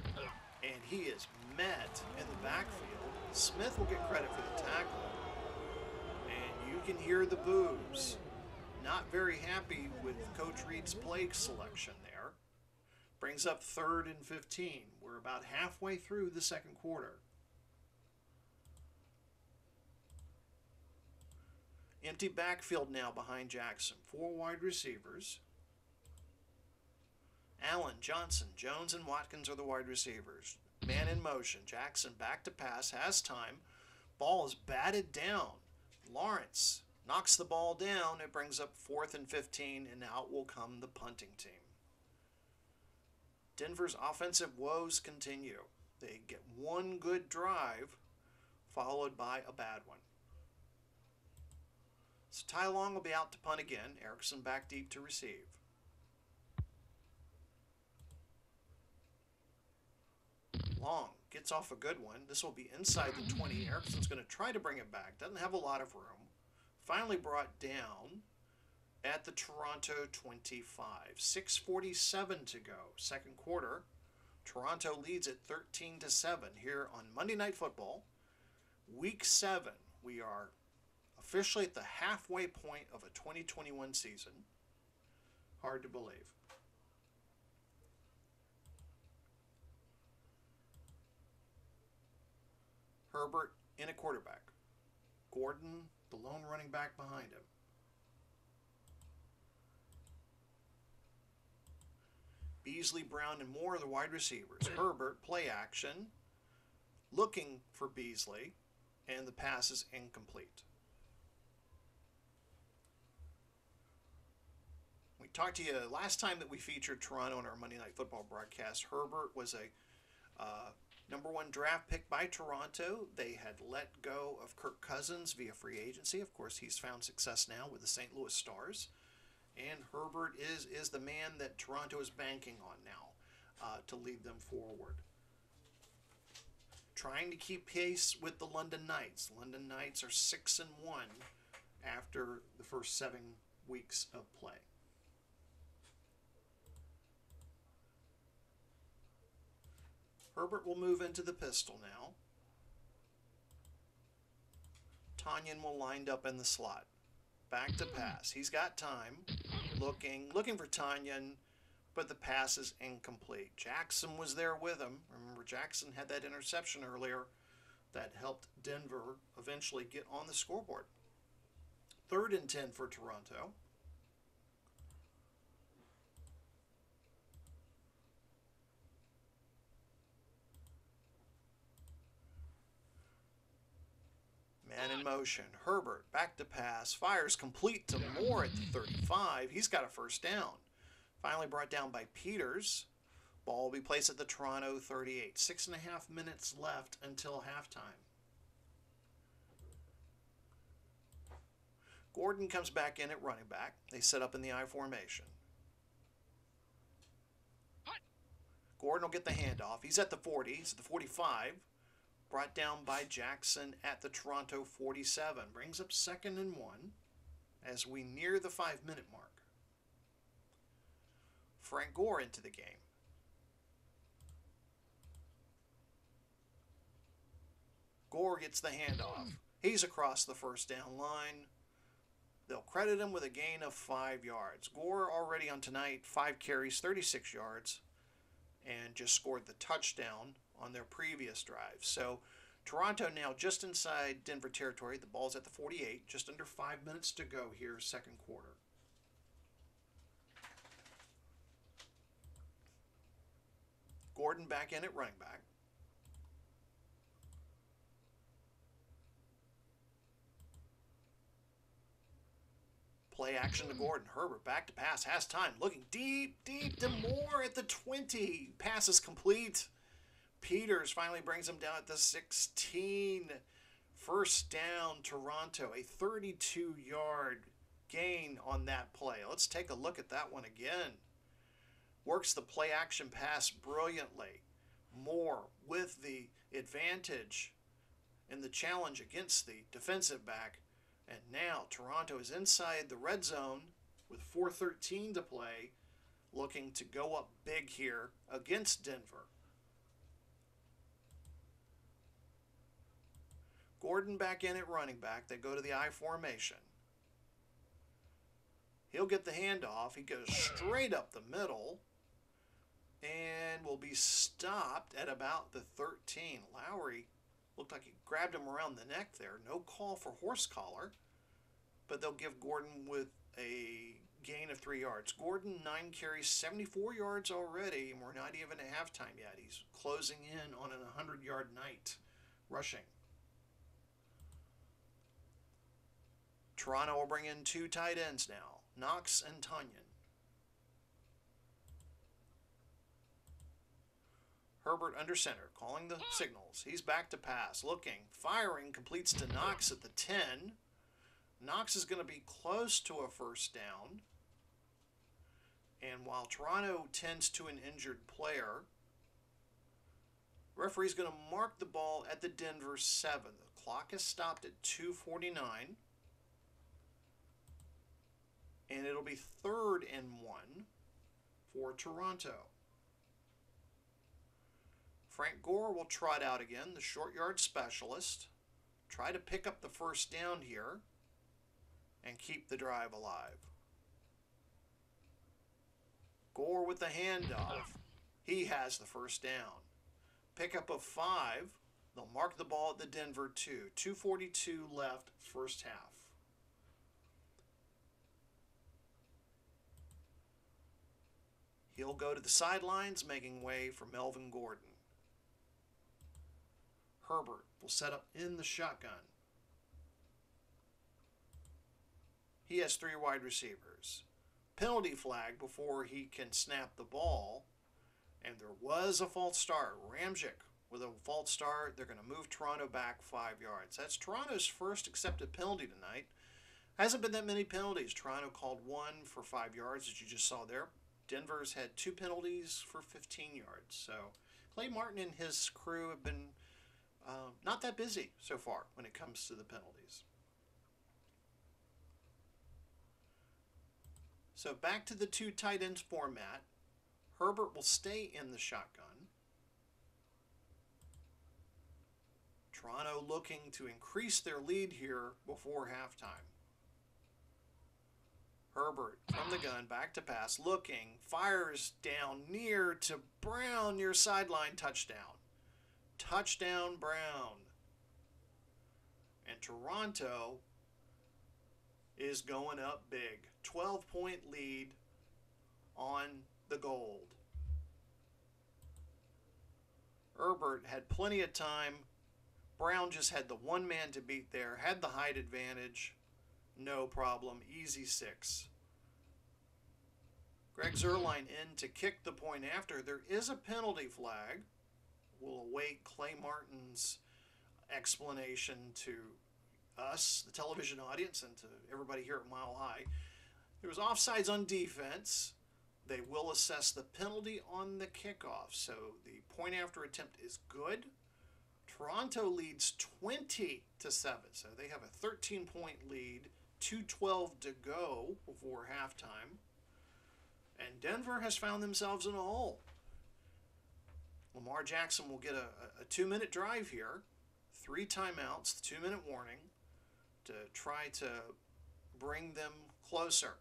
And he is met in the backfield. Smith will get credit for the tackle. And you can hear the boos. Not very happy with Coach Reid's play selection there. Brings up 3rd and 15. We're about halfway through the second quarter. Empty backfield now behind Jackson. 4 wide receivers. Allen, Johnson, Jones, and Watkins are the wide receivers. Man in motion. Jackson back to pass. Has time. Ball is batted down. Lawrence knocks the ball down. It brings up 4th and 15, and out will come the punting team. Denver's offensive woes continue. They get 1 good drive, followed by a bad one. So Ty Long will be out to punt again. Erickson back deep to receive. Long gets off a good one. This will be inside the 20. Erickson's going to try to bring it back. Doesn't have a lot of room. Finally brought down at the Toronto 25. 6:47 to go. Second quarter. Toronto leads at 13-7 here on Monday Night Football. Week 7. We are officially at the halfway point of a 2021 season. Hard to believe. Herbert in a quarterback. Gordon, the lone running back behind him. Beasley, Brown, and Moore are the wide receivers. Herbert, play action, looking for Beasley, and the pass is incomplete. We talked to you last time that we featured Toronto in our Monday Night Football broadcast. Herbert was a number 1 draft pick by Toronto. They had let go of Kirk Cousins via free agency. Of course, he's found success now with the St. Louis Stars. And Herbert is the man that Toronto is banking on now to lead them forward. Trying to keep pace with the London Knights. London Knights are 6-1 first 7 weeks of play. Herbert will move into the pistol now. Tanyan will line up in the slot. Back to pass. He's got time. Looking for Tanyan, but the pass is incomplete. Jackson was there with him. Remember, Jackson had that interception earlier that helped Denver eventually get on the scoreboard. 3rd and 10 for Toronto. Man in motion. Herbert back to pass. Fires complete to Moore at the 35. He's got a first down. Finally brought down by Peters. Ball will be placed at the Toronto 38. 6.5 minutes left until halftime. Gordon comes back in at running back. They set up in the I formation. Gordon will get the handoff. He's at the 40. He's at the 45. Brought down by Jackson at the Toronto 47. Brings up 2nd and 1 as we near the 5-minute mark. Frank Gore into the game. Gore gets the handoff. He's across the first down line. They'll credit him with a gain of 5 yards. Gore already on tonight, 5 carries, 36 yards, and just scored the touchdown on their previous drive. So Toronto now just inside Denver territory. The ball's at the 48, just under 5 minutes to go here, second quarter. Gordon back in at running back. Play action to Gordon. Herbert back to pass. Has time. Looking deep to Moore at the 20. Pass is complete. Peters finally brings him down at the 16. First down, Toronto. A 32-yard gain on that play. Let's take a look at that one again. Works the play action pass brilliantly. Moore with the advantage in the challenge against the defensive back. And now Toronto is inside the red zone with 4:13 to play, looking to go up big here against Denver. Gordon back in at running back. They go to the I formation. He'll get the handoff. He goes straight up the middle and will be stopped at about the 13. Lowry looked like he grabbed him around the neck there. No call for horse collar, but they'll give Gordon with a gain of 3 yards. Gordon, 9 carries, 74 yards already, and we're not even at halftime yet. He's closing in on an 100-yard night rushing. Toronto will bring in 2 tight ends now, Knox and Tanyan. Herbert under center, calling the signals. He's back to pass, looking, firing, completes to Knox at the 10. Knox is going to be close to a first down. And while Toronto tends to an injured player, referee's going to mark the ball at the Denver 7. The clock is stopped at 2:49. And it'll be 3rd and 1 for Toronto. Frank Gore will trot out again, the short yard specialist. Try to pick up the first down here and keep the drive alive. Gore with the handoff. He has the first down. Pickup of 5. They'll mark the ball at the Denver 2. 2:42 left, first half. He'll go to the sidelines, making way for Melvin Gordon. Herbert will set up in the shotgun. He has 3 wide receivers. Penalty flag before he can snap the ball. And there was a false start. Ramczyk with a false start. They're going to move Toronto back 5 yards. That's Toronto's first accepted penalty tonight. Hasn't been that many penalties. Toronto called 1 for 5 yards, as you just saw there. Denver's had 2 penalties for 15 yards. So Clay Martin and his crew have been not that busy so far when it comes to the penalties. So back to the two tight ends format. Herbert will stay in the shotgun. Toronto looking to increase their lead here before halftime. Herbert from the gun, back to pass, looking, fires down near to Brown, near sideline, touchdown. Touchdown, Brown. And Toronto is going up big. 12-point lead on the Gold. Herbert had plenty of time. Brown just had the one man to beat there, had the height advantage. No problem. Easy 6. Greg Zuerlein in to kick the point after. There is a penalty flag. We'll await Clay Martin's explanation to us, the television audience, and to everybody here at Mile High. There was offsides on defense. They will assess the penalty on the kickoff. So the point after attempt is good. Toronto leads 20-7. So they have a 13-point lead. 2:12 to go before halftime. And Denver has found themselves in a hole. Lamar Jackson will get a 2-minute drive here. 3 timeouts, 2-minute warning to try to bring them closer.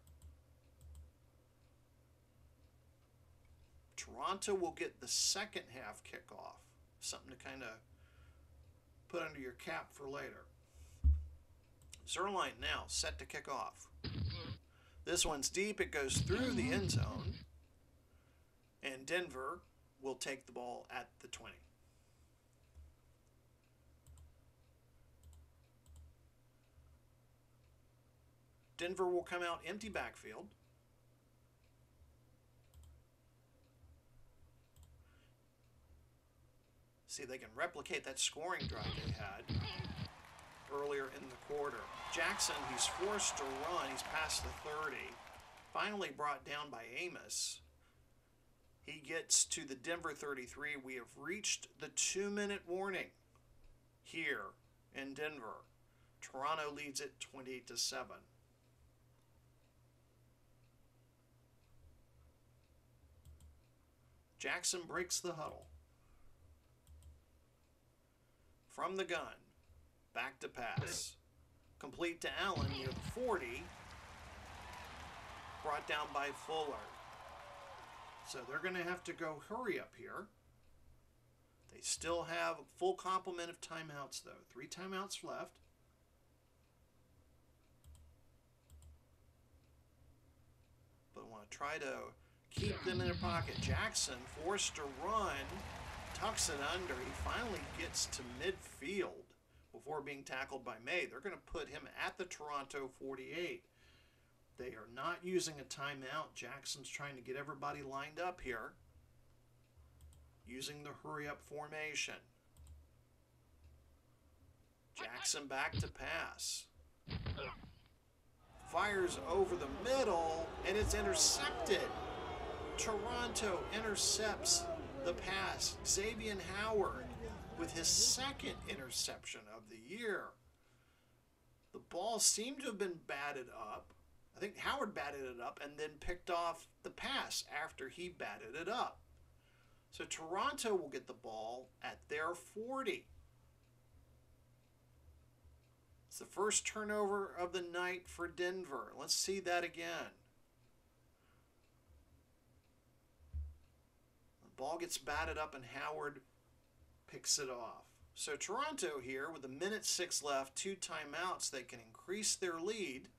Toronto will get the second half kickoff. Something to kind of put under your cap for later. Zuerlein now set to kick off. This one's deep. It goes through the end zone. And Denver will take the ball at the 20. Denver will come out empty backfield. See if they can replicate that scoring drive they had earlier in the quarter. Jackson, he's forced to run. He's past the 30. Finally brought down by Amos. He gets to the Denver 33. We have reached the 2-minute warning here in Denver. Toronto leads it 20-7. Jackson breaks the huddle. From the gun, back to pass. Complete to Allen near the 40. Brought down by Fuller. So they're going to have to go hurry up here. They still have a full complement of timeouts, though. 3 timeouts left. But want to try to keep them in their pocket. Jackson forced to run. Tucks it under. He finally gets to midfield before being tackled by May. They're going to put him at the Toronto 48. They are not using a timeout. Jackson's trying to get everybody lined up here, using the hurry-up formation. Jackson back to pass. Fires over the middle, and it's intercepted. Toronto intercepts the pass. Xavier Howard with his second interception of the year. The ball seemed to have been batted up. I think Howard batted it up and then picked off the pass after he batted it up. So Toronto will get the ball at their 40. It's the first turnover of the night for Denver. Let's see that again. The ball gets batted up and Howard picks it off. So Toronto here with 1:06 left, 2 timeouts, they can increase their lead.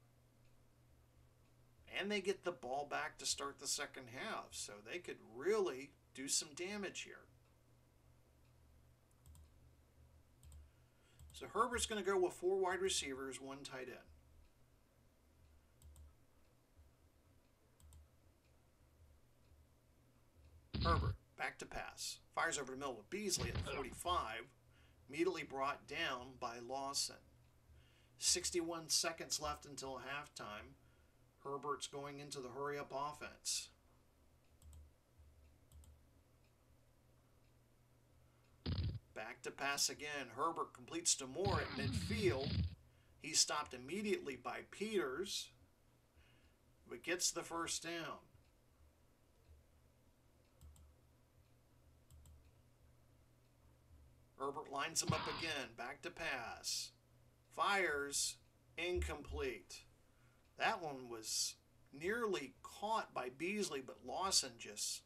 And they get the ball back to start the second half. So they could really do some damage here. So Herbert's going to go with 4 wide receivers, 1 tight end. Herbert, back to pass. Fires over the middle with Beasley at the 45. Immediately brought down by Lawson. 61 seconds left until halftime. Herbert's going into the hurry-up offense. Back to pass again. Herbert completes to Moore at midfield. He's stopped immediately by Peters. but gets the first down. Herbert lines him up again, back to pass. Fires, incomplete. That one was nearly caught by Beasley, but Lawson just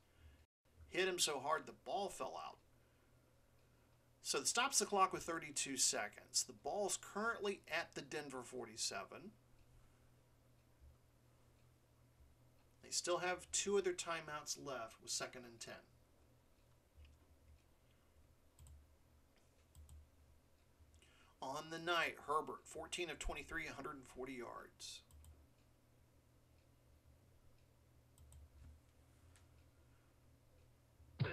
hit him so hard the ball fell out. So it stops the clock with 32 seconds. The ball's currently at the Denver 47. They still have 2 other timeouts left with 2nd and 10. On the night, Herbert, 14 of 23, 140 yards.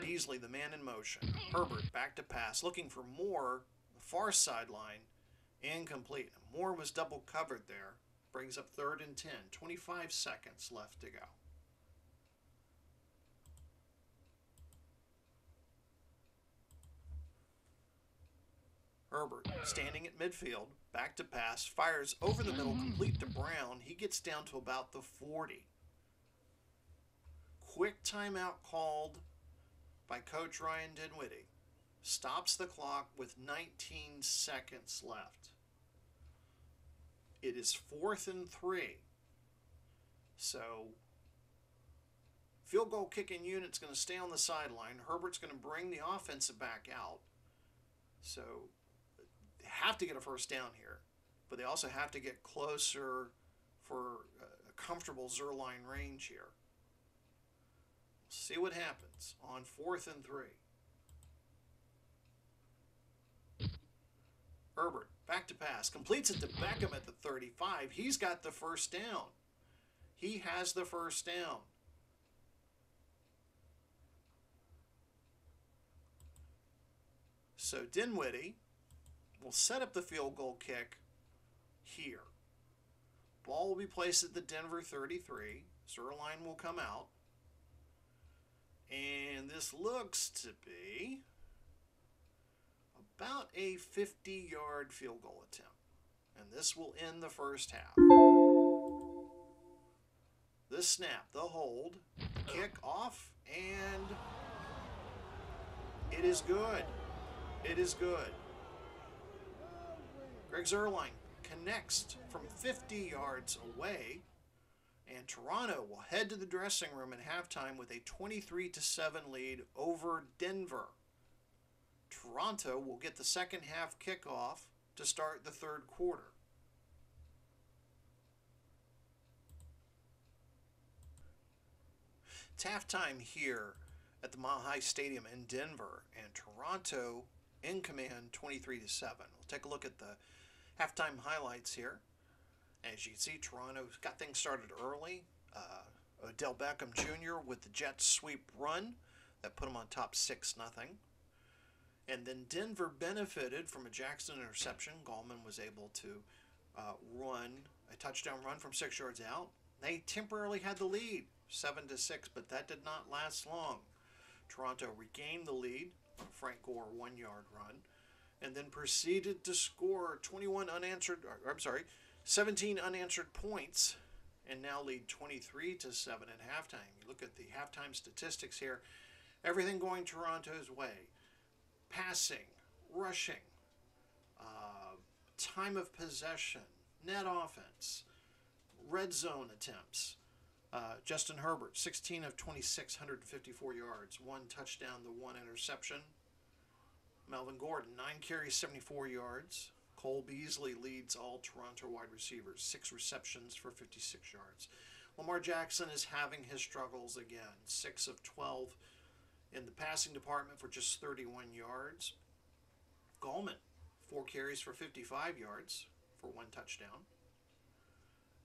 Beasley, the man in motion. Herbert back to pass, looking for Moore, the far sideline, incomplete. Moore was double covered there. Brings up 3rd and 10, 25 seconds left to go. Herbert, standing at midfield, back to pass, fires over the middle, complete to Brown. He gets down to about the 40. Quick timeout called by Coach Ryan Dinwiddie. Stops the clock with 19 seconds left. It is 4th and 3. So, field goal kicking unit's going to stay on the sideline. Herbert's going to bring the offensive back out. So, have to get a first down here, but they also have to get closer for a comfortable Zerline range here. See what happens on 4th and 3. Herbert back to pass, completes it to Beckham at the 35. He's got the first down. He has the first down. So Dinwiddie will set up the field goal kick here. Ball will be placed at the Denver 33. Zerline will come out. And this looks to be about a 50-yard field goal attempt. And this will end the first half. The snap, the hold, the kick off, and it is good. It is good. Greg Zerline connects from 50 yards away, and Toronto will head to the dressing room at halftime with a 23-7 lead over Denver. Toronto will get the second half kickoff to start the third quarter. It's halftime here at the Mile High Stadium in Denver, and Toronto in command 23-7. We'll take a look at the halftime highlights here. As you can see, Toronto got things started early. Odell Beckham Jr. with the Jets sweep run that put them on top 6-0. And then Denver benefited from a Jackson interception. Gallman was able to run a touchdown run from 6 yards out. They temporarily had the lead, 7-6, but that did not last long. Toronto regained the lead, Frank Gore 1-yard run, and then proceeded to score 17 unanswered points, and now lead 23-7 at halftime. You look at the halftime statistics here, everything going Toronto's way. Passing, rushing, time of possession, net offense, red zone attempts. Justin Herbert, 16 of 26, 154 yards, 1 touchdown to 1 interception. Melvin Gordon, 9 carries, 74 yards. Cole Beasley leads all Toronto wide receivers, 6 receptions for 56 yards. Lamar Jackson is having his struggles again, 6 of 12 in the passing department for just 31 yards. Gallman, 4 carries for 55 yards for 1 touchdown.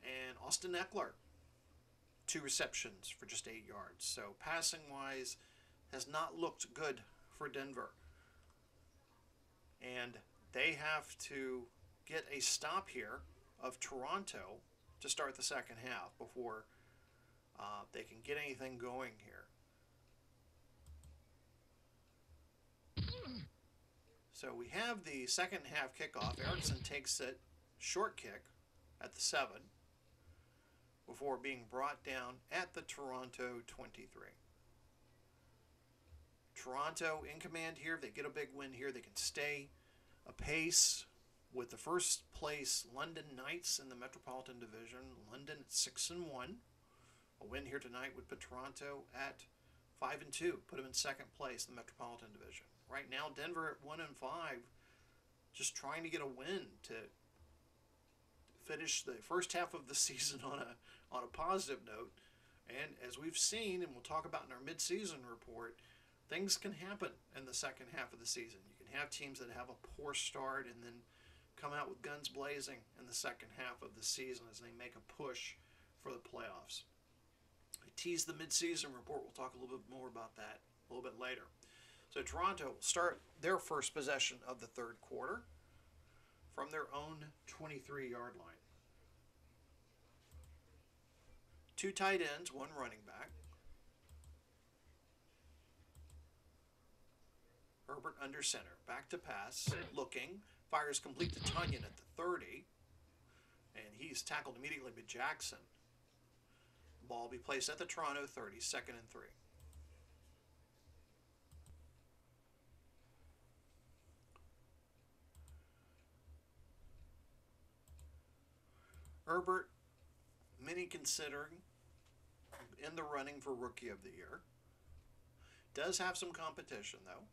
And Austin Eckler, 2 receptions for just 8 yards. So passing-wise, has not looked good for Denver. And they have to get a stop here of Toronto to start the second half before they can get anything going here. So we have the second half kickoff. Erickson takes it, short kick at the 7 before being brought down at the Toronto 23. Toronto in command here. If they get a big win here, they can stay apace with the first place London Knights in the Metropolitan Division. London at 6-1. A win here tonight would put Toronto at 5-2. Put them in second place in the Metropolitan Division. Right now, Denver at 1-5, just trying to get a win to finish the first half of the season on a positive note. And as we've seen, and we'll talk about in our mid-season report, things can happen in the second half of the season. You can have teams that have a poor start and then come out with guns blazing in the second half of the season as they make a push for the playoffs. I teased the mid-season report. We'll talk a little bit more about that a little bit later. So Toronto will start their first possession of the third quarter from their own 23-yard line. 2 tight ends, 1 running back. Herbert under center. Back to pass. Looking. Fires complete to Tunyon at the 30. And he's tackled immediately by Jackson. Ball will be placed at the Toronto 30. 2nd and 3. Herbert, many considering in the running for Rookie of the Year. Does have some competition, though.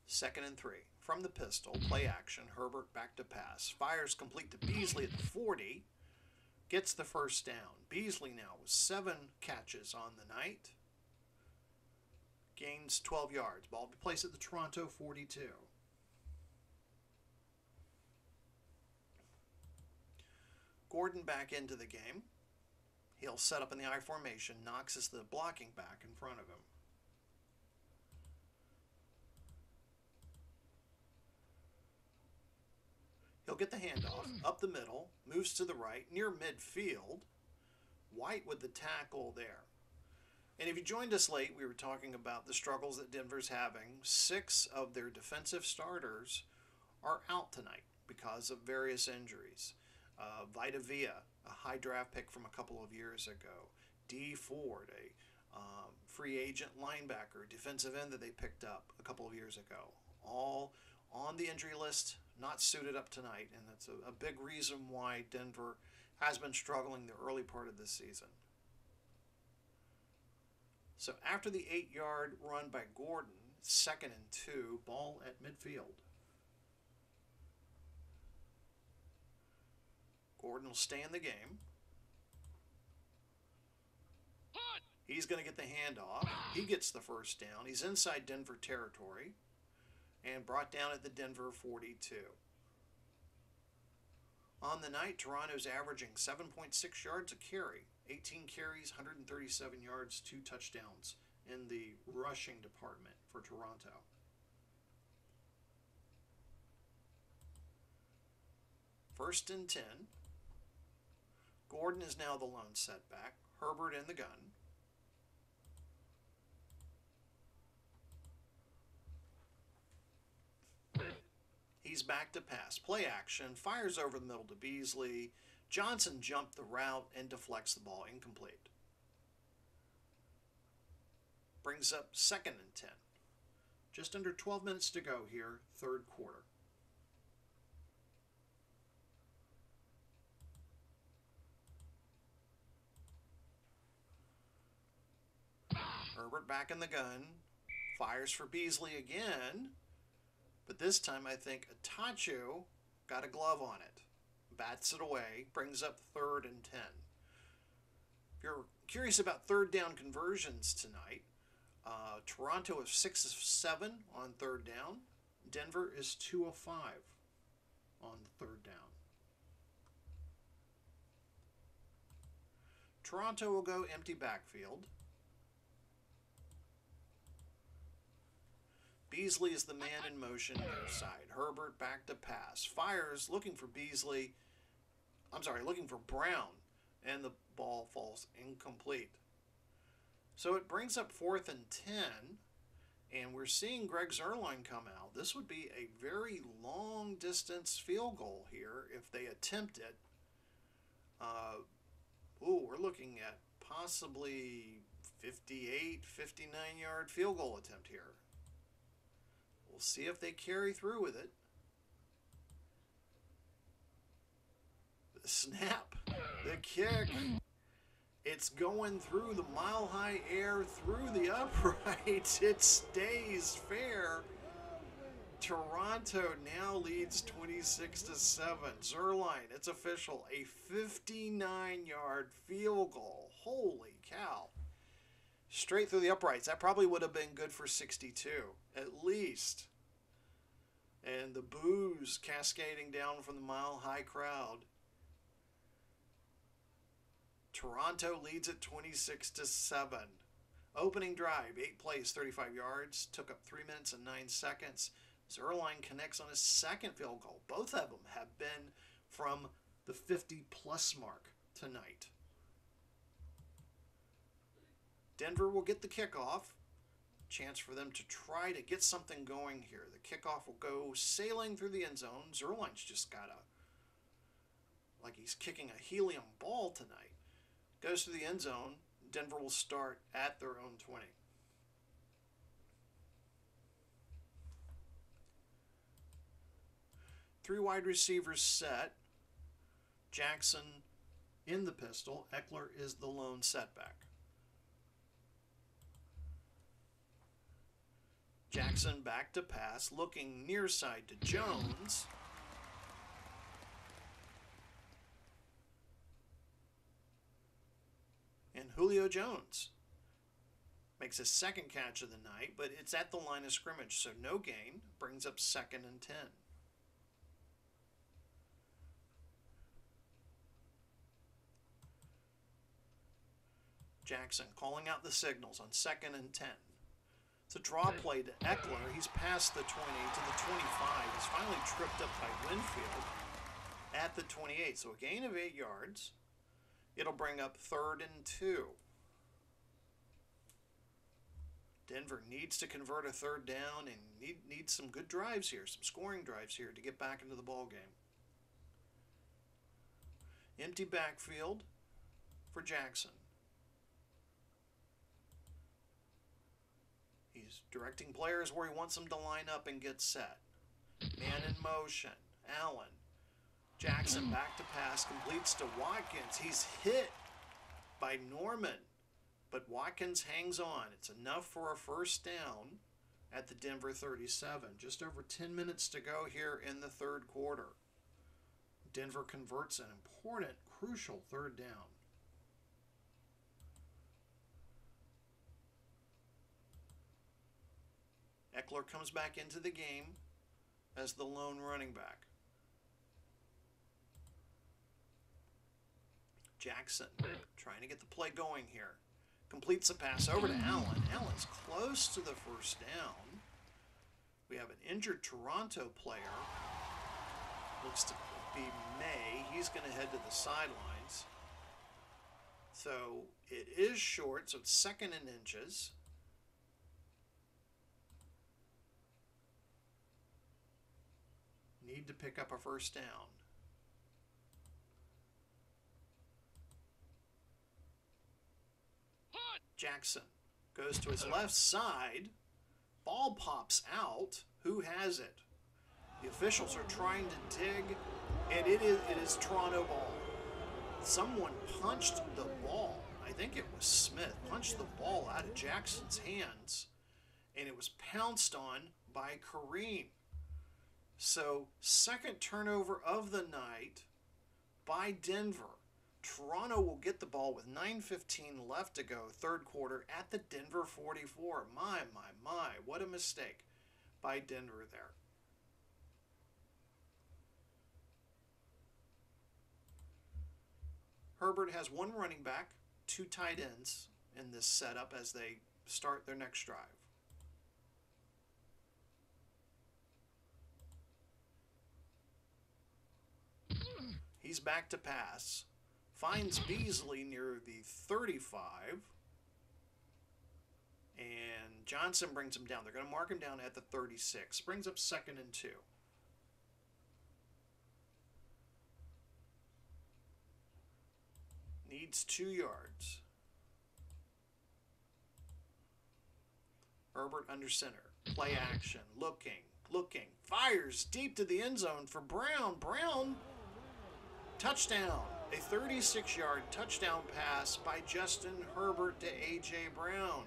Second and 3. From the pistol, play action, Herbert back to pass. Fires complete to Beasley at the 40. Gets the first down. Beasley now with 7 catches on the night. Gains 12 yards. Ball will be placed at the Toronto 42. Gordon back into the game. He'll set up in the I formation. Knox is the blocking back in front of him. He'll get the handoff up the middle, moves to the right, near midfield. White with the tackle there. And if you joined us late, we were talking about the struggles that Denver's having. 6 of their defensive starters are out tonight because of various injuries. Vita Villa, a high draft pick from a couple of years ago. D. Ford, a free agent linebacker, defensive end that they picked up a couple of years ago. All on the injury list, not suited up tonight. And that's a big reason why Denver has been struggling the early part of this season. So after the 8-yard run by Gordon, 2nd and 2, ball at midfield. Gordon will stay in the game. He's going to get the handoff. He gets the first down. He's inside Denver territory and brought down at the Denver 42. On the night, Toronto's averaging 7.6 yards a carry. 18 carries, 137 yards, 2 touchdowns in the rushing department for Toronto. First and 10. Gordon is now the lone setback. Herbert in the gun. He's back to pass. Play action. Fires over the middle to Beasley. Johnson jumped the route and deflects the ball. Incomplete. Brings up 2nd and 10. Just under 12 minutes to go here, third quarter. Herbert back in the gun. Fires for Beasley again. But this time I think Itacho got a glove on it. Bats it away. Brings up 3rd and 10. If you're curious about third down conversions tonight, Toronto is 6 of 7 on third down. Denver is 2 of 5 on third down. Toronto will go empty backfield. Beasley is the man in motion near side. Herbert back to pass. Fires looking for Beasley. Looking for Brown. And the ball falls incomplete. So it brings up 4th and 10. And we're seeing Greg Zuerlein come out. This would be a very long distance field goal here if they attempt it. We're looking at possibly 58, 59-yard field goal attempt here. We'll see if they carry through with it. The snap, the kick. It's going through the mile-high air, through the uprights. It stays fair. Toronto now leads 26-7. Zuerlein, it's official, a 59-yard field goal. Holy cow. Straight through the uprights. That probably would have been good for 62, at least. And the boos cascading down from the mile-high crowd. Toronto leads at 26-7. Opening drive, 8 plays, 35 yards, took up 3 minutes and 9 seconds. Zuerlein connects on his second field goal. Both of them have been from the 50-plus mark tonight. Denver will get the kickoff. Chance for them to try to get something going here. The kickoff will go sailing through the end zone. Zuerlein's just got like he's kicking a helium ball tonight. Goes to the end zone. Denver will start at their own 20. Three wide receivers set. Jackson in the pistol. Eckler is the lone setback. Jackson back to pass, looking near side to Jones. And Julio Jones makes his second catch of the night, but it's at the line of scrimmage, so no gain. Brings up 2nd and 10. Jackson calling out the signals on 2nd and 10. It's a draw play to Eckler. He's past the 20 to the 25. He's finally tripped up by Winfield at the 28. So a gain of 8 yards. It'll bring up 3rd and 2. Denver needs to convert a 3rd down and needs some good drives here, some scoring drives here to get back into the ball game. Empty backfield for Jackson. He's directing players where he wants them to line up and get set. Man in motion. Allen. Jackson back to pass. Completes to Watkins. He's hit by Norman. But Watkins hangs on. It's enough for a 1st down at the Denver 37. Just over 10 minutes to go here in the 3rd quarter. Denver converts an important, crucial 3rd down. Eckler comes back into the game as the lone running back. Jackson trying to get the play going here. Completes a pass over to Allen. Allen's close to the 1st down. We have an injured Toronto player. Looks to be May. He's going to head to the sidelines. So it is short, so it's 2nd and inches. Need to pick up a 1st down. Jackson goes to his left side. Ball pops out. Who has it? The officials are trying to dig, and it is Toronto ball. Someone punched the ball. I think it was Smith. Punched the ball out of Jackson's hands, and it was pounced on by Kareem. So, 2nd turnover of the night by Denver. Toronto will get the ball with 9:15 left to go, 3rd quarter, at the Denver 44. My, what a mistake by Denver there. Herbert has 1 running back, 2 tight ends in this setup as they start their next drive. He's back to pass. Finds Beasley near the 35. And Johnson brings him down. They're going to mark him down at the 36. Brings up 2nd and 2. Needs 2 yards. Herbert under center. Play action. Looking. Fires deep to the end zone for Brown. Brown. Touchdown. A 36-yard touchdown pass by Justin Herbert to A.J. Brown.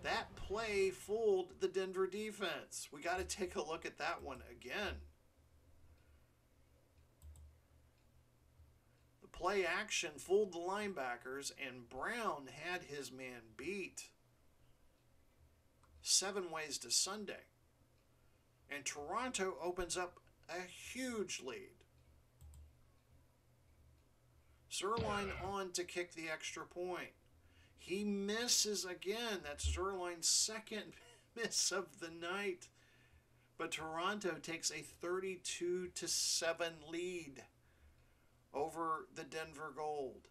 That play fooled the Denver defense. We got to take a look at that one again. The play action fooled the linebackers, and Brown had his man beat. 7 ways to Sunday. And Toronto opens up a huge lead. Zuerlein on to kick the extra point. He misses again. That's Zuerlein's 2nd miss of the night. But Toronto takes a 32-7 lead over the Denver Gold.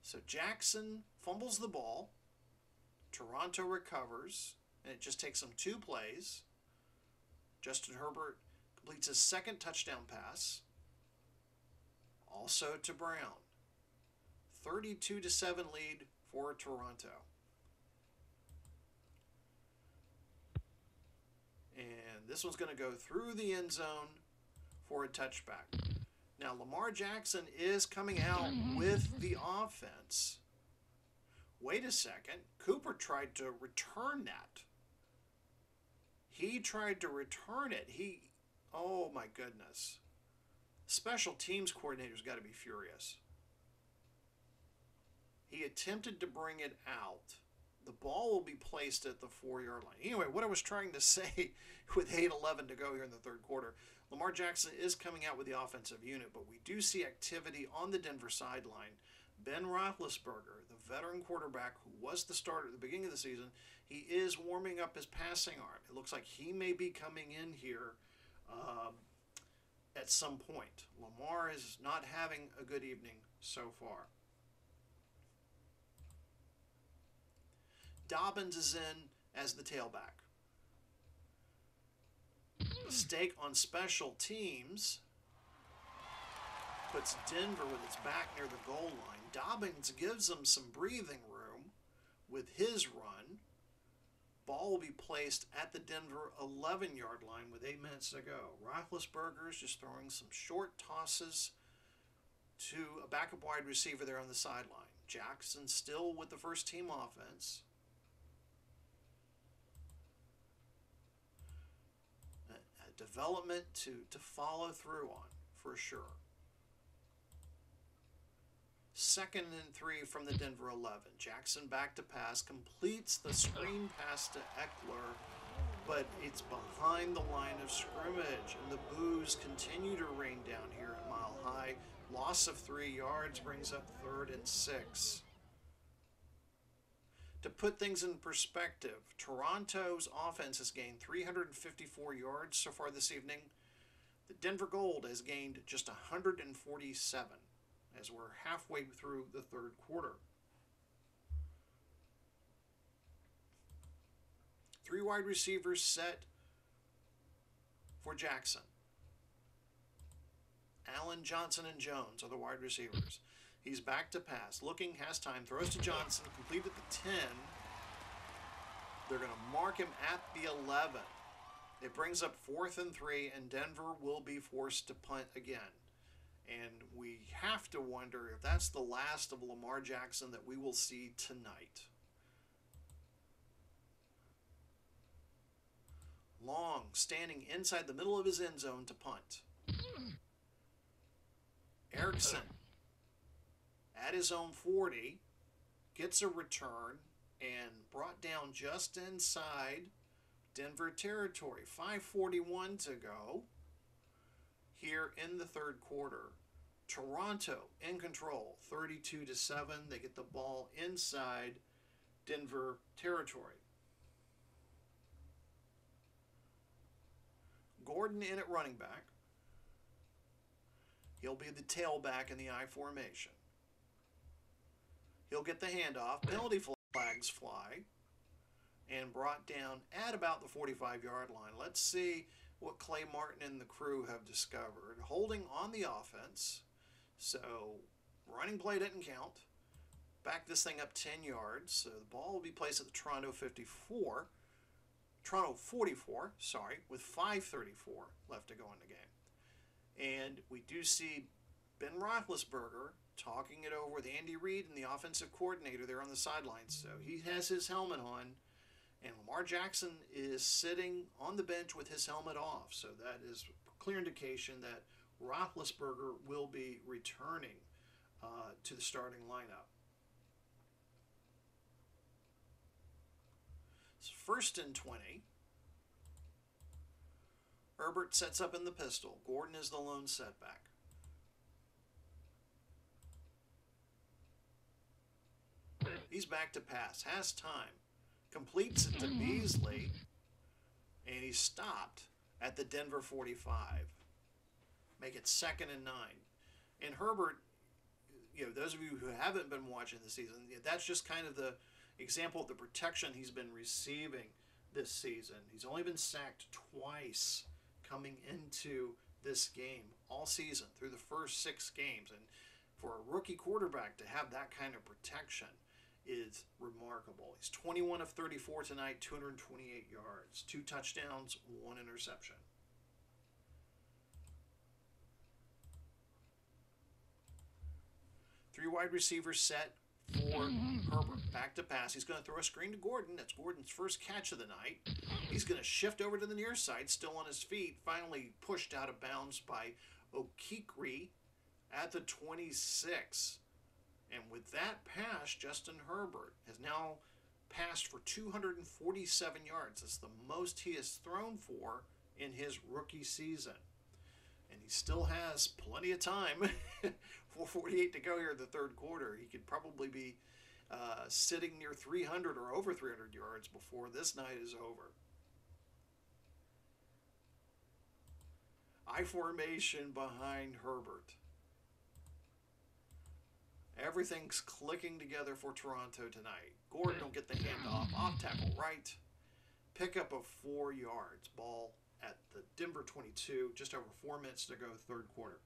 So Jackson fumbles the ball. Toronto recovers, and it just takes them 2 plays. Justin Herbert completes his 2nd touchdown pass. Also to Brown. 32-7 lead for Toronto. And this one's going to go through the end zone for a touchback. Now, Lamar Jackson is coming out with the offense. Wait a second. Cooper tried to return that. He tried to return it. Oh my goodness. Special teams coordinator's got to be furious. He attempted to bring it out. The ball will be placed at the 4-yard line. Anyway, what I was trying to say with 8:11 to go here in the 3rd quarter, Lamar Jackson is coming out with the offensive unit, but we do see activity on the Denver sideline. Ben Roethlisberger, the veteran quarterback who was the starter at the beginning of the season, he is warming up his passing arm. It looks like he may be coming in here at some point. Lamar is not having a good evening so far. Dobbins is in as the tailback. Mistake on special teams puts Denver with its back near the goal line. Dobbins gives them some breathing room with his run. Ball will be placed at the Denver 11-yard line with 8 minutes to go. Roethlisberger is just throwing some short tosses to a backup wide receiver there on the sideline. Jackson still with the first team offense. A development to follow through on, for sure. 2nd and 3 from the Denver 11. Jackson back to pass, completes the screen pass to Eckler, but it's behind the line of scrimmage, and the boos continue to rain down here at Mile High. Loss of 3 yards brings up 3rd and 6. To put things in perspective, Toronto's offense has gained 354 yards so far this evening. The Denver Gold has gained just 147 as we're halfway through the 3rd quarter. 3 wide receivers set for Jackson. Allen, Johnson, and Jones are the wide receivers. He's back to pass. Looking, has time, throws to Johnson, complete at the 10. They're going to mark him at the 11. It brings up 4th and 3, and Denver will be forced to punt again. And we have to wonder if that's the last of Lamar Jackson that we will see tonight. Long, standing inside the middle of his end zone to punt. Erickson, at his own 40, gets a return and brought down just inside Denver territory. 5:41 to go here in the 3rd quarter. Toronto in control, 32-7. They get the ball inside Denver territory. Gordon in at running back. He'll be the tailback in the I formation. He'll get the handoff. Penalty flags fly. And brought down at about the 45-yard line. Let's see what Clay Martin and the crew have discovered. Holding on the offense. So running play didn't count. Back this thing up 10 yards. So the ball will be placed at the Toronto 44. Toronto 44, sorry, with 5:34 left to go in the game. And we do see Ben Roethlisberger talking it over with Andy Reid and the offensive coordinator there on the sidelines. So he has his helmet on, and Lamar Jackson is sitting on the bench with his helmet off. So that is a clear indication that Roethlisberger will be returning to the starting lineup. It's 1st and 20. Herbert sets up in the pistol. Gordon is the lone setback. He's back to pass. Has time. Completes it to Beasley. And he's stopped at the Denver 45. Make it 2nd and 9. And Herbert, those of you who haven't been watching the season, that's just kind of the example of the protection he's been receiving this season. He's only been sacked twice coming into this game all season through the first 6 games. And for a rookie quarterback to have that kind of protection is remarkable. He's 21 of 34 tonight, 228 yards, 2 touchdowns, 1 interception. Three wide receivers set for Herbert. Back to pass. He's going to throw a screen to Gordon. That's Gordon's first catch of the night. He's going to shift over to the near side, still on his feet. Finally pushed out of bounds by Okikri at the 26. And with that pass, Justin Herbert has now passed for 247 yards. That's the most he has thrown for in his rookie season. And he still has plenty of time. 4:48 to go here in the third quarter. He could probably be sitting near 300 or over 300 yards before this night is over. I formation behind Herbert. Everything's clicking together for Toronto tonight. Gordon will get the handoff. Off tackle right. Pickup of 4 yards. Ball at the Denver 22. Just over 4 minutes to go, third quarter.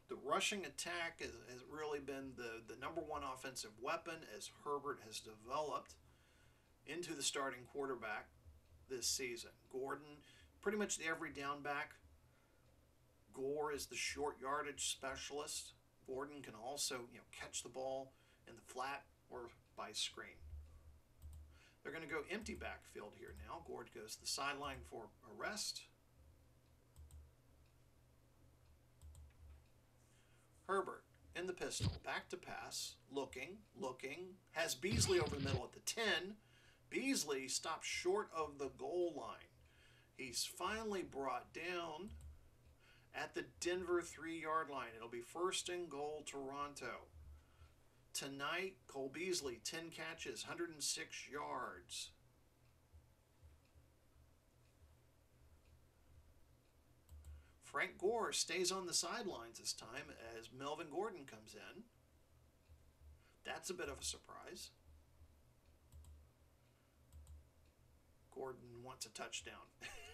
The rushing attack has really been the number one offensive weapon as Herbert has developed into the starting quarterback this season. Gordon, pretty much the every down back. Gore is the short yardage specialist. Gordon can also, catch the ball in the flat or by screen. They're going to go empty backfield here now. Gordon goes to the sideline for a rest. Herbert in the pistol, back to pass, looking, has Beasley over the middle at the 10. Beasley stops short of the goal line. He's finally brought down at the Denver 3-yard line. It'll be 1st and goal, Toronto. Tonight, Cole Beasley, 10 catches, 106 yards. Frank Gore stays on the sidelines this time as Melvin Gordon comes in. That's a bit of a surprise. Gordon wants a touchdown.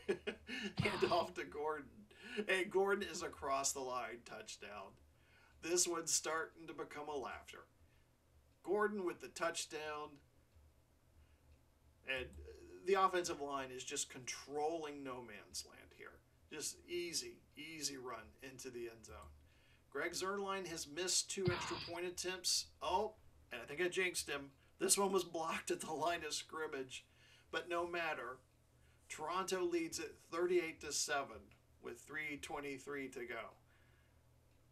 Hand off to Gordon. Hey, Gordon is across the line, touchdown. This one's starting to become a laughter. Gordon with the touchdown. And the offensive line is just controlling no man's land here. Just easy run into the end zone. Greg Zuerlein has missed 2 extra point attempts. Oh, and I think I jinxed him. This one was blocked at the line of scrimmage. But no matter. Toronto leads it 38-7 with 3:23 to go.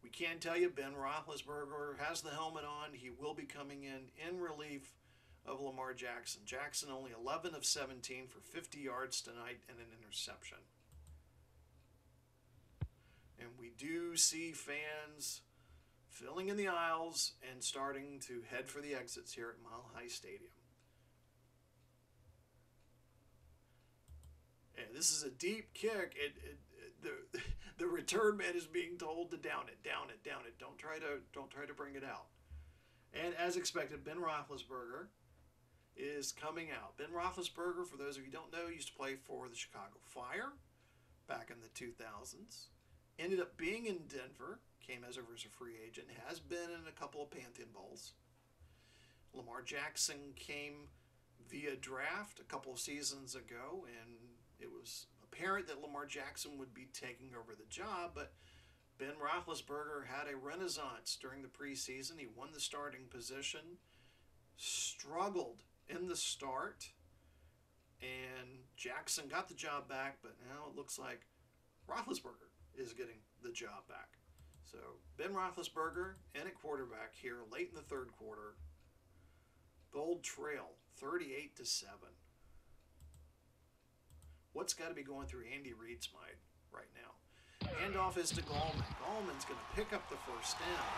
We can tell you Ben Roethlisberger has the helmet on. He will be coming in relief of Lamar Jackson. Jackson only 11 of 17 for 50 yards tonight and an interception. And we do see fans filling in the aisles and starting to head for the exits here at Mile High Stadium. And this is a deep kick. The return man is being told to down it, down it, down it. Don't try to bring it out. And as expected, Ben Roethlisberger is coming out. Ben Roethlisberger, for those of you who don't know, used to play for the Chicago Fire back in the 2000s. Ended up being in Denver, came as over as a free agent, has been in a couple of Pantheon Bowls. Lamar Jackson came via draft a couple of seasons ago, and it was apparent that Lamar Jackson would be taking over the job, but Ben Roethlisberger had a renaissance during the preseason. He won the starting position, struggled in the start, and Jackson got the job back, but now it looks like Roethlisberger is getting the job back. So Ben Roethlisberger in at quarterback here late in the third quarter. Gold trail, 38-7. What's got to be going through Andy Reid's mind right now? Handoff is to Gallman. Gallman's going to pick up the first down.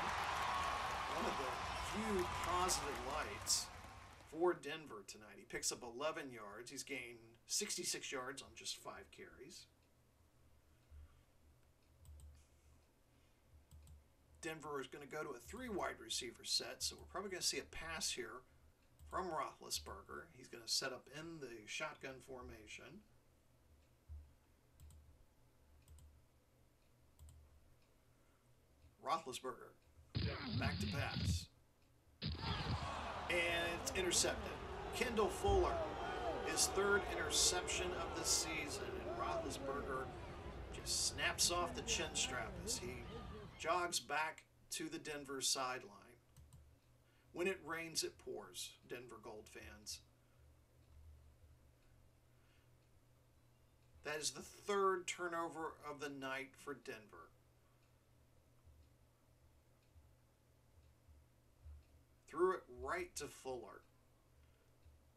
One of the few positive lights for Denver tonight. He picks up 11 yards. He's gained 66 yards on just 5 carries. Denver is going to go to a 3 wide receiver set, so we're probably going to see a pass here from Roethlisberger. He's going to set up in the shotgun formation. Roethlisberger, back to pass. And it's intercepted. Kendall Fuller, his 3rd interception of the season. And Roethlisberger just snaps off the chin strap as he jogs back to the Denver sideline. When it rains, it pours, Denver Gold fans. That is the 3rd turnover of the night for Denver. Threw it right to Fuller.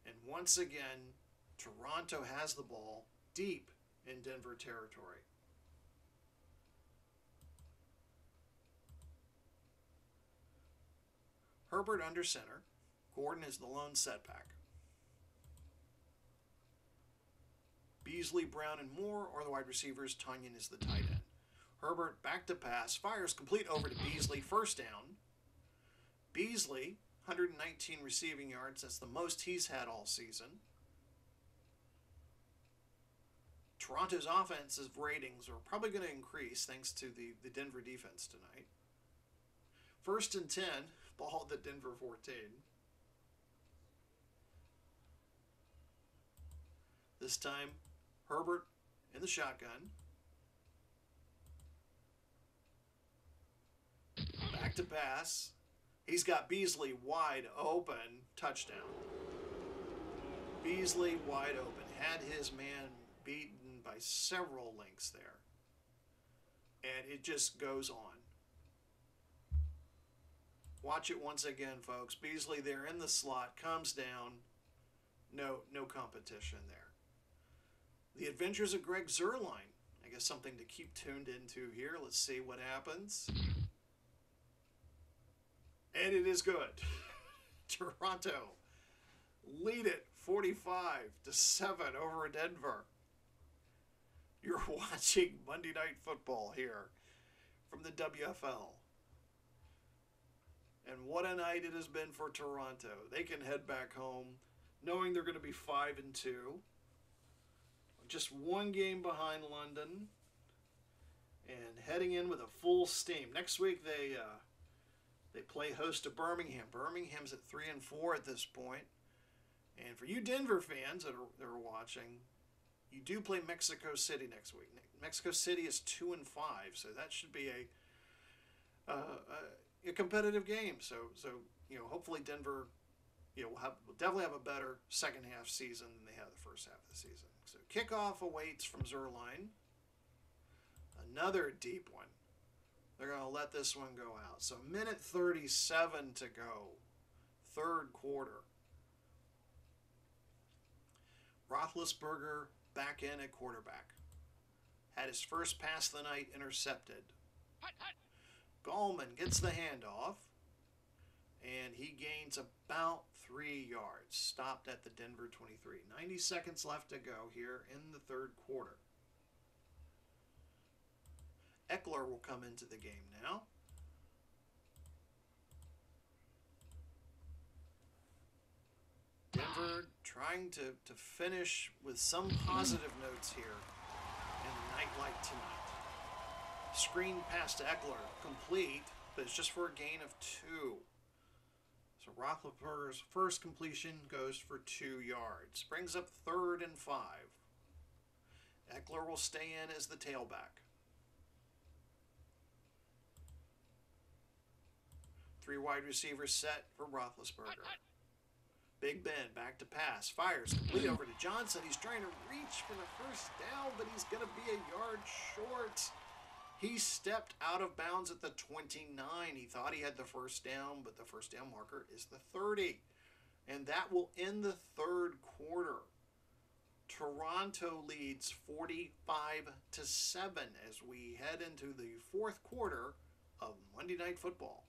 And once again, Toronto has the ball deep in Denver territory. Herbert under center. Gordon is the lone setback. Beasley, Brown, and Moore are the wide receivers. Tunyon is the tight end. Herbert back to pass. Fires complete over to Beasley. First down. Beasley, 119 receiving yards. That's the most he's had all season. Toronto's offensive ratings are probably going to increase thanks to the Denver defense tonight. 1st and 10, ball at the Denver 14. This time, Herbert in the shotgun. Back to pass. He's got Beasley wide open. Touchdown. Beasley wide open. Had his man beaten by several lengths there. And it just goes on. Watch it once again, folks. Beasley there in the slot. Comes down. No competition there. The Adventures of Greg Zuerlein. I guess something to keep tuned into here. Let's see what happens. And it is good. Toronto lead it 45-7 over Denver. You're watching Monday Night Football here from the WFL. And what a night it has been for Toronto. They can head back home knowing they're going to be 5-2. Just 1 game behind London. And heading in with a full steam. Next week they play host to Birmingham. Birmingham's at 3-4 at this point. And for you Denver fans that are watching, you do play Mexico City next week. Mexico City is 2-5, so that should be a competitive game. So hopefully Denver, will definitely have a better second half season than they had the first half of the season. So kickoff awaits from Zuerlein. Another deep one. They're going to let this one go out. So minute 37 to go. 3rd quarter. Roethlisberger back in at quarterback. Had his first pass of the night intercepted. Gallman gets the handoff. and he gains about 3 yards. Stopped at the Denver 23. 90 seconds left to go here in the third quarter. Eckler will come into the game now. Denver trying to finish with some positive notes here in the nightlight tonight. Screen pass to Eckler, complete, but it's just for a gain of 2. So Roethlisberger's first completion goes for 2 yards. Brings up 3rd and 5. Eckler will stay in as the tailback. 3 wide receivers set for Roethlisberger. Big Ben back to pass. Fires complete over to Johnson. He's trying to reach for the first down, but he's going to be a yard short. He stepped out of bounds at the 29. He thought he had the first down, but the first down marker is the 30. And that will end the third quarter. Toronto leads 45-7 as we head into the fourth quarter of Monday Night Football.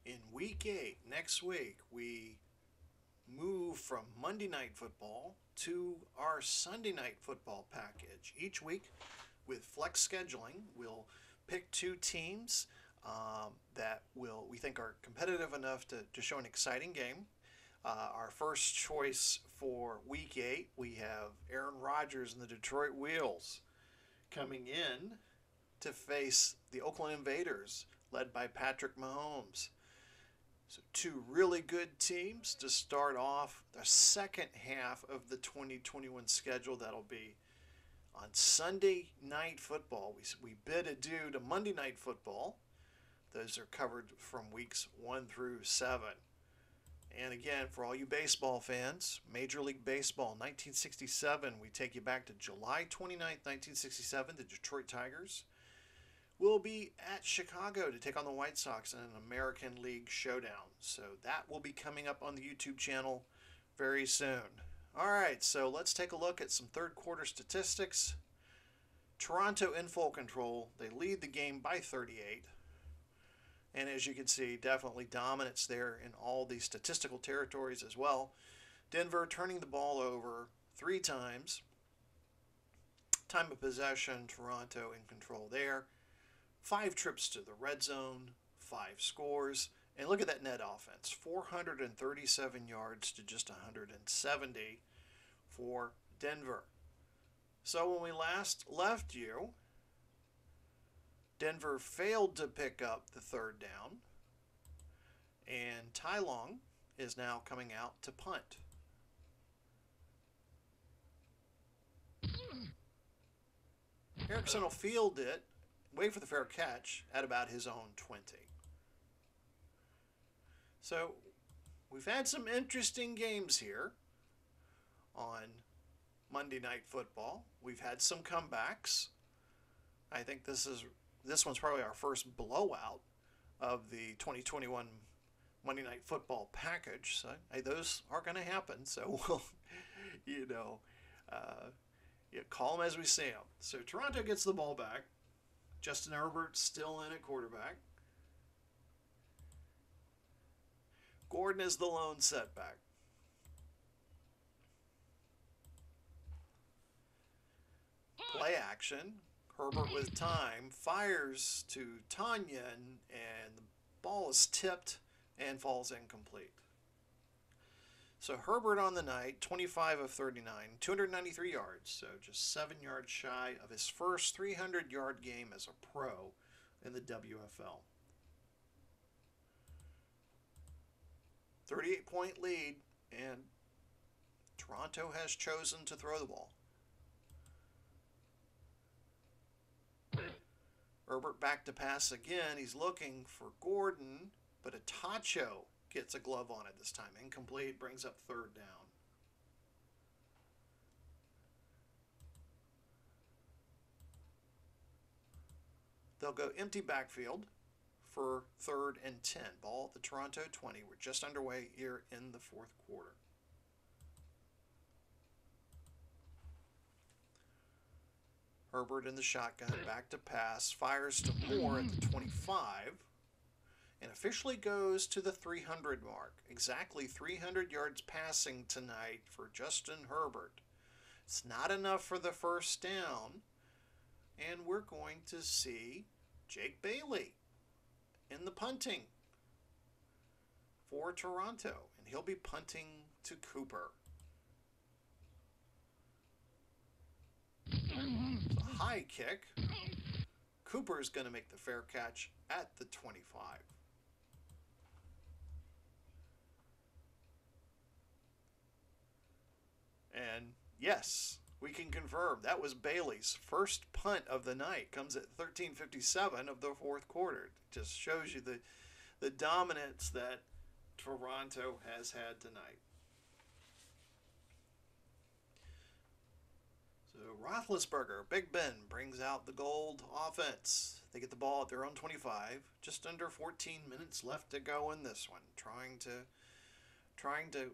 In Week 8, next week, we move from Monday Night Football to our Sunday Night Football package. Each week, with flex scheduling, we'll pick 2 teams that we think are competitive enough to show an exciting game. Our first choice for Week 8, we have Aaron Rodgers and the Detroit Wheels coming in to face the Oakland Invaders, led by Patrick Mahomes. So 2 really good teams to start off the second half of the 2021 schedule. That'll be on Sunday Night Football. We bid adieu to Monday Night Football. Those are covered from weeks 1 through 7. And again, for all you baseball fans, Major League Baseball 1967, we take you back to July 29th, 1967. The Detroit Tigers will be at Chicago to take on the White Sox in an American League showdown. So that will be coming up on the YouTube channel very soon. All right, so let's take a look at some third quarter statistics. Toronto in full control. They lead the game by 38. And as you can see, definitely dominance there in all the statistical territories as well. Denver turning the ball over 3 times. Time of possession, Toronto in control there. 5 trips to the red zone, 5 scores. And look at that net offense, 437 yards to just 170 for Denver. So when we last left you, Denver failed to pick up the 3rd down, and Tai Long is now coming out to punt. Erickson will field it, wait for the fair catch at about his own 20. So we've had some interesting games here on Monday Night Football. We've had some comebacks. I think this one's probably our first blowout of the 2021 Monday Night Football package. So hey, those are going to happen. So we'll, call them as we see them. So Toronto gets the ball back. Justin Herbert still in at quarterback. Gordon is the lone setback. Play action. Herbert with time fires to Tanyan, and the ball is tipped and falls incomplete. So Herbert on the night, 25 of 39, 293 yards, so just 7 yards shy of his first 300-yard game as a pro in the WFL. 38-point lead, and Toronto has chosen to throw the ball. Herbert back to pass again. He's looking for Gordon, but Atacho gets a glove on it this time. Incomplete, brings up 3rd down. They'll go empty backfield for 3rd and 10. Ball at the Toronto 20. We're just underway here in the 4th quarter. Herbert in the shotgun, back to pass, fires to Moore at the 25. and officially goes to the 300 mark. Exactly 300 yards passing tonight for Justin Herbert. It's not enough for the first down, and we're going to see Jake Bailey in the punting for Toronto, and he'll be punting to Cooper. It's a high kick. Cooper's going to make the fair catch at the 25. And yes, we can confirm that was Bailey's first punt of the night. Comes at 13:57 of the fourth quarter. It just shows you the dominance that Toronto has had tonight. So Roethlisberger, Big Ben, brings out the gold offense. They get the ball at their own 25. Just under 14 minutes left to go in this one. Trying to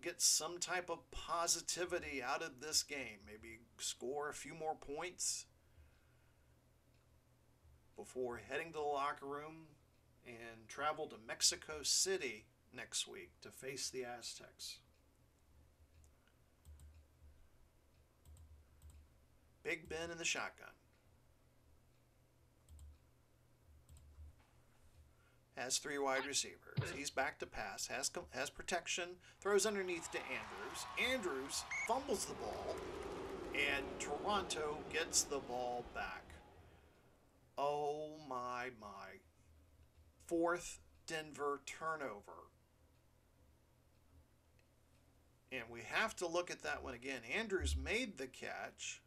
get some type of positivity out of this game. Maybe score a few more points before heading to the locker room and travel to Mexico City next week to face the Aztecs. Big Ben in the shotgun. Has three wide receivers. He's back to pass. Has protection. Throws underneath to Andrews. Andrews fumbles the ball. And Toronto gets the ball back. Oh my. Fourth Denver turnover. And we have to look at that one again. Andrews made the catch.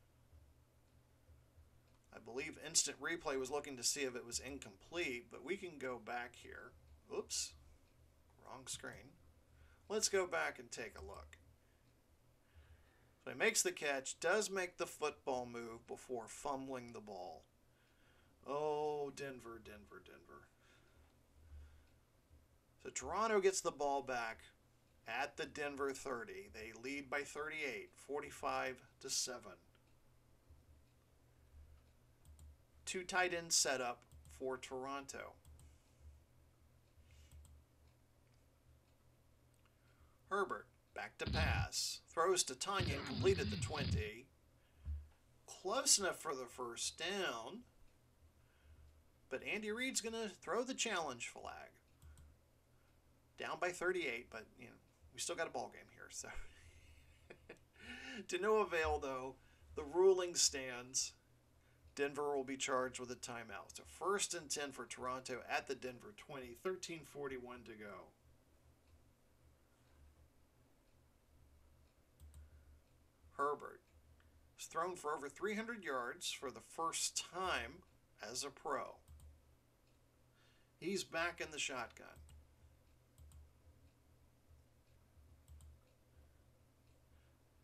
I believe Instant Replay was looking to see if it was incomplete, but we can go back here. Oops, wrong screen. Let's go back and take a look. So he makes the catch, does make the football move before fumbling the ball. Oh, Denver. So Toronto gets the ball back at the Denver 30. They lead by 38, 45-7. Two tight end setup for Toronto. Herbert back to pass. Throws to Tanyan, complete at the 20. Close enough for the first down. But Andy Reid's going to throw the challenge flag. Down by 38, but we still got a ball game here. So to no avail, though. The ruling stands. Denver will be charged with a timeout. So 1st and 10 for Toronto at the Denver 20, 13:41 to go. Herbert was thrown for over 300 yards for the first time as a pro. He's back in the shotgun.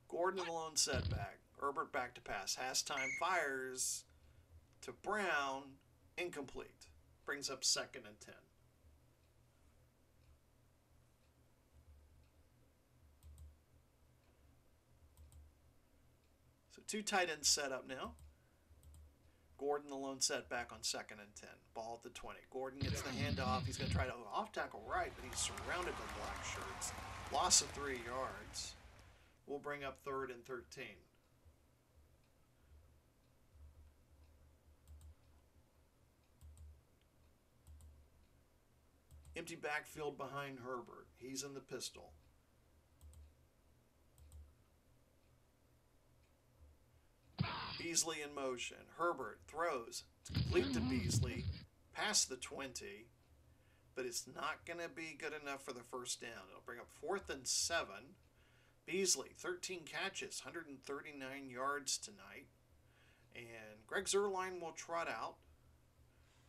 Gordon in the lone setback. Herbert back to pass. Has time, fires to Brown, incomplete. Brings up 2nd and 10. So two tight ends set up now. Gordon the lone setback on 2nd and 10. Ball at the 20. Gordon gets the handoff. He's going to try to off tackle right, but he's surrounded by black shirts. Loss of 3 yards. We'll bring up 3rd and 13. Empty backfield behind Herbert. He's in the pistol. Beasley in motion. Herbert throws. It's complete to Beasley. Past the 20. But it's not going to be good enough for the first down. It'll bring up 4th and 7. Beasley, 13 catches, 139 yards tonight. And Greg Zuerlein will trot out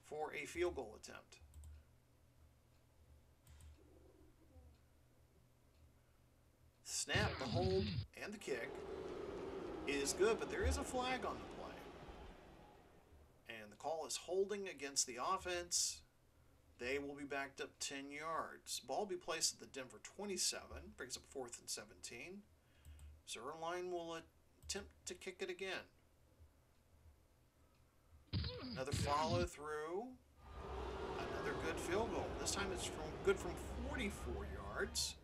for a field goal attempt. Snap, the hold, and the kick is good, but there is a flag on the play. And the call is holding against the offense. They will be backed up 10 yards. Ball will be placed at the Denver 27, brings up 4th and 17. Zuerlein will attempt to kick it again. Another follow through. Another good field goal. This time it's good from 44 yards.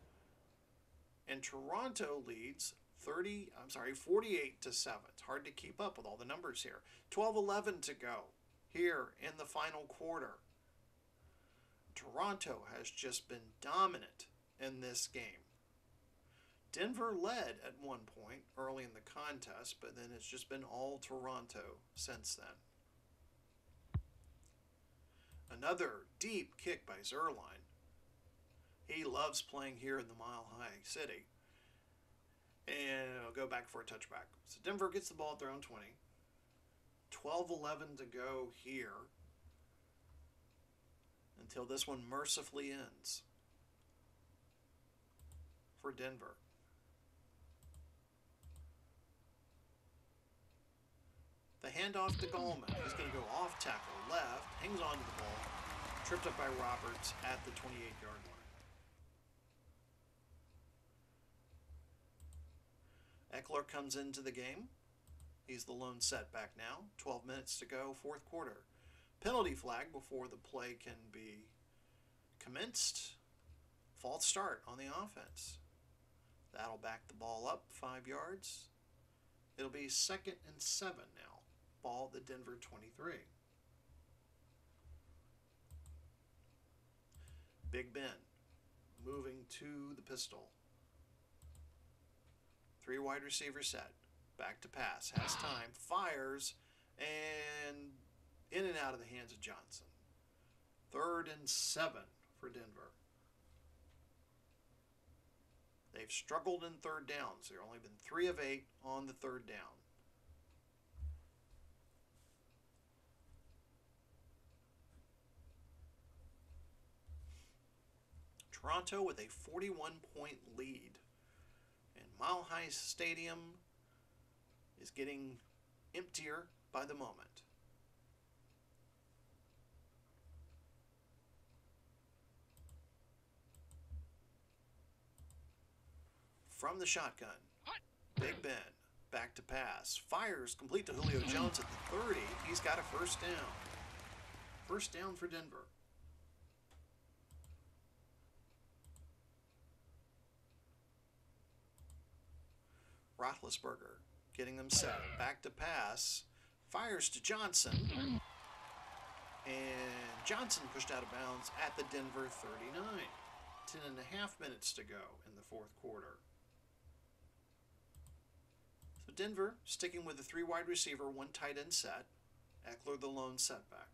And Toronto leads 48 to 7. It's hard to keep up with all the numbers here. 12-11 to go here in the final quarter. Toronto has just been dominant in this game. Denver led at one point early in the contest, but then it's just been all Toronto since then. Another deep kick by Zerline. He loves playing here in the Mile High City. And it'll go back for a touchback. So Denver gets the ball at their own 20. 12-11 to go here until this one mercifully ends for Denver. The handoff to Gallman. He's going to go off tackle left, hangs on to the ball, tripped up by Roberts at the 28-yard line. Eckler comes into the game. He's the lone setback now. 12 minutes to go, fourth quarter. Penalty flag before the play can be commenced. False start on the offense. That'll back the ball up 5 yards. It'll be 2nd and 7 now. Ball at the Denver 23. Big Ben moving to the pistol. 3 wide receiver set. Back to pass. Has time. Fires. And in and out of the hands of Johnson. 3rd and 7 for Denver. They've struggled in third downs. They've only been 3 of 8 on the third down. Toronto with a 41-point lead. And Mile High Stadium is getting emptier by the moment. From the shotgun, Big Ben, back to pass, fires complete to Julio Jones at the 30. He's got a first down. First down for Denver. Roethlisberger getting them set. Back to pass. Fires to Johnson. And Johnson pushed out of bounds at the Denver 39. 10.5 minutes to go in the fourth quarter. So Denver sticking with the 3 wide receiver, 1 tight end set. Eckler the lone setback.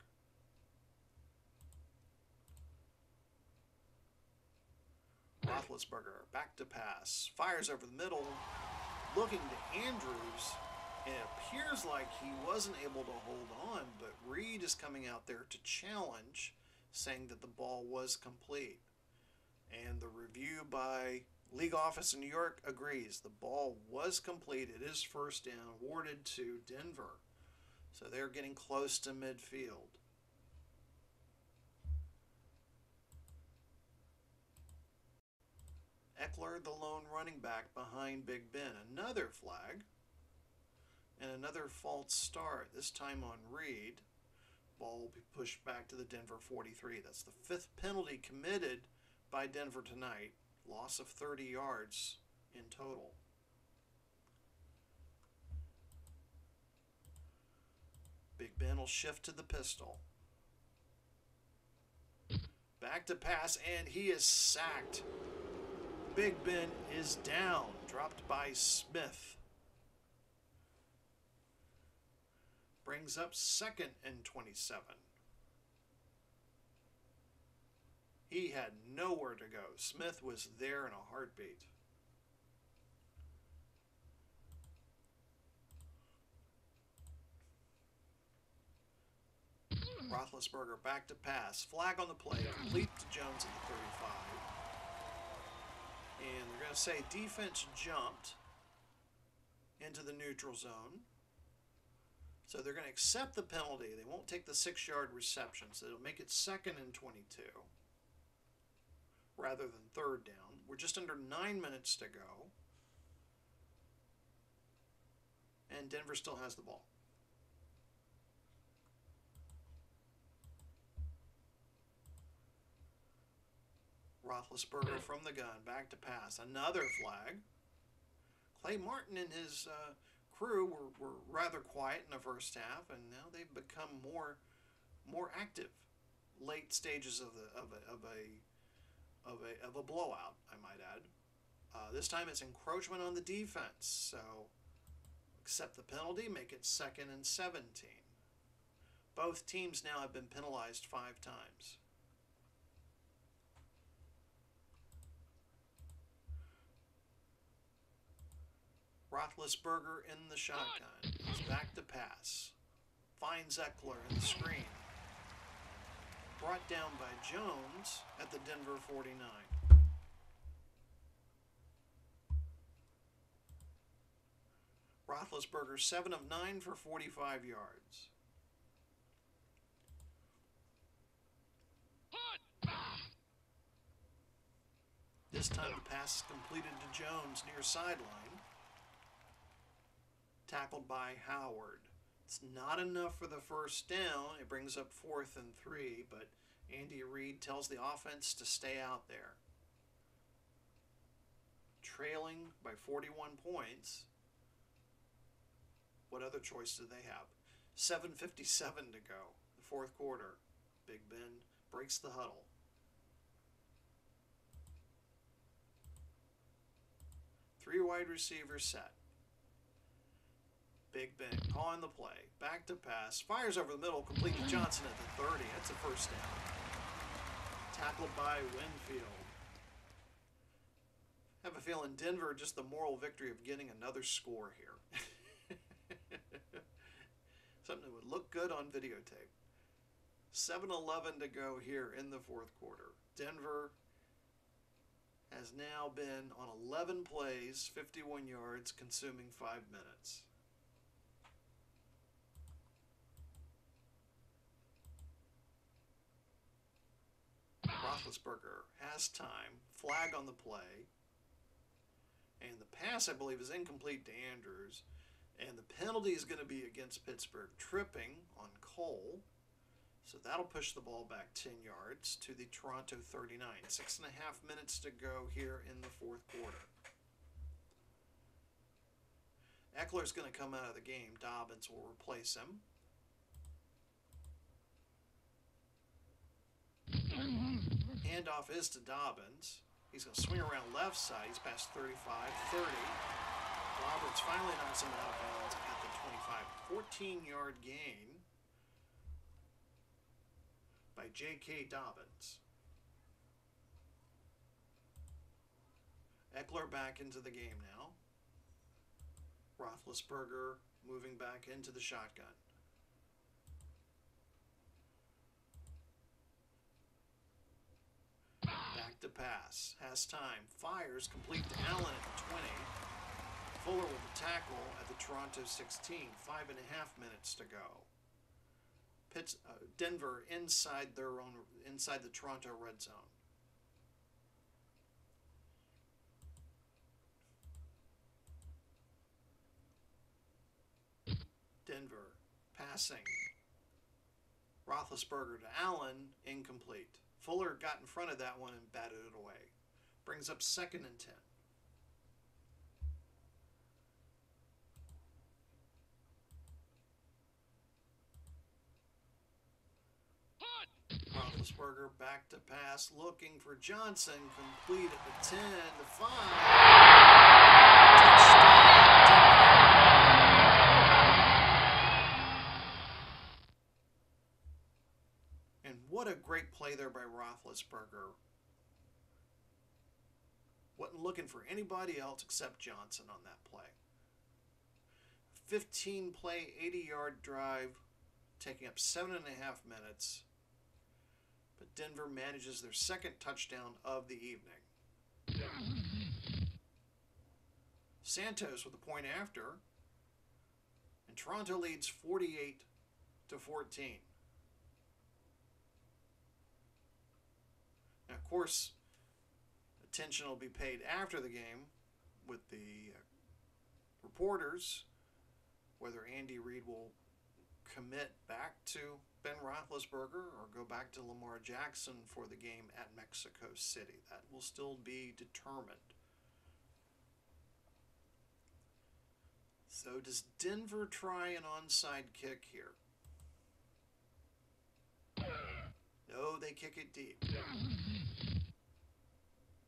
Roethlisberger back to pass. Fires over the middle. Looking to Andrews, and it appears like he wasn't able to hold on, but Reid is coming out there to challenge, saying that the ball was complete. And the review by League Office in New York agrees. The ball was complete. It is first down, awarded to Denver. So they're getting close to midfield. Eckler, the lone running back behind Big Ben. Another flag. And another false start, this time on Reid. Ball will be pushed back to the Denver 43. That's the 5th penalty committed by Denver tonight. Loss of 30 yards in total. Big Ben will shift to the pistol. Back to pass, and he is sacked. Big Ben is down, dropped by Smith. Brings up 2nd and 27. He had nowhere to go. Smith was there in a heartbeat. Roethlisberger back to pass. Flag on the play. Complete to Jones at the 35. And they're going to say defense jumped into the neutral zone. So they're going to accept the penalty. They won't take the 6-yard reception. So it'll make it 2nd and 22 rather than 3rd down. We're just under 9 minutes to go. And Denver still has the ball. Roethlisberger from the gun, back to pass. Another flag. Clay Martin and his crew were rather quiet in the first half, and now they've become more active. Late stages of a blowout, I might add. This time it's encroachment on the defense, so accept the penalty, make it 2nd and 17. Both teams now have been penalized 5 times. Roethlisberger in the shotgun. He's back to pass. Finds Eckler in the screen. Brought down by Jones at the Denver 49. Roethlisberger 7 of 9 for 45 yards. This time the pass is completed to Jones near sideline. Tackled by Howard. It's not enough for the first down. It brings up 4th and 3, but Andy Reid tells the offense to stay out there. Trailing by 41 points. What other choice do they have? 7:57 to go. The 4th quarter. Big Ben breaks the huddle. Three wide receivers set. Big Ben calling the play. Back to pass. Fires over the middle. Complete to Johnson at the 30. That's a first down. Tackled by Winfield. I have a feeling Denver, just the moral victory of getting another score here. Something that would look good on videotape. 7:11 to go here in the 4th quarter. Denver has now been on 11 plays, 51 yards, consuming 5 minutes. Roethlisberger has time. Flag on the play. And the pass, I believe, is incomplete to Andrews. And the penalty is going to be against Pittsburgh, tripping on Cole. So that'll push the ball back 10 yards to the Toronto 39. 6.5 minutes to go here in the 4th quarter. Eckler's going to come out of the game. Dobbins will replace him. Handoff is to Dobbins. He's going to swing around left side. He's past 35, 30. Roberts finally knocks him out of bounds at the 25. 14-yard gain by J.K. Dobbins. Eckler back into the game now. Roethlisberger moving back into the shotgun. Back to pass. Has time. Fires. Complete to Allen at the 20. Fuller with the tackle at the Toronto 16. 5.5 minutes to go. Denver inside the Toronto red zone. Denver passing. Roethlisberger to Allen, incomplete. Fuller got in front of that one and batted it away. Brings up 2nd and 10. Roethlisberger back to pass, looking for Johnson, complete at the 10, the 5. Touchdown, and what a great play there by Roethlisberger. Wasn't looking for anybody else except Johnson on that play. 15-play, 80-yard drive, taking up 7.5 minutes. But Denver manages their 2nd touchdown of the evening. Santos with a point after. And Toronto leads 48-14. Now, of course, attention will be paid after the game with the reporters, whether Andy Reid will commit back to Ben Roethlisberger or go back to Lamar Jackson for the game at Mexico City. That will still be determined. So does Denver try an onside kick here? No, they kick it deep.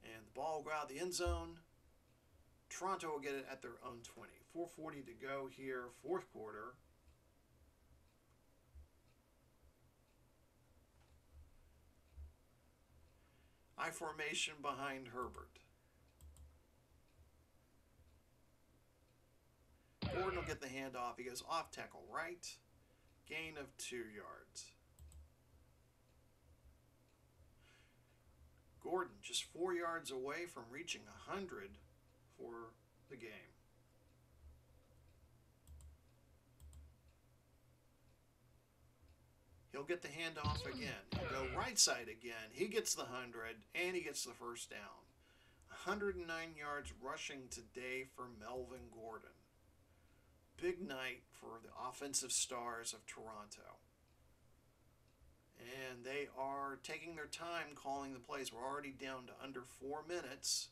And the ball will go out of the end zone. Toronto will get it at their own 20. 4:40 to go here, fourth quarter. I formation behind Herbert. Gordon will get the handoff. He goes off tackle right. Gain of 2 yards. Gordon just 4 yards away from reaching 100 for the game. He'll get the handoff again. He'll go right side again. He gets the 100, and he gets the first down. 109 yards rushing today for Melvin Gordon. Big night for the offensive stars of Toronto. And they are taking their time calling the plays. We're already down to under 4 minutes.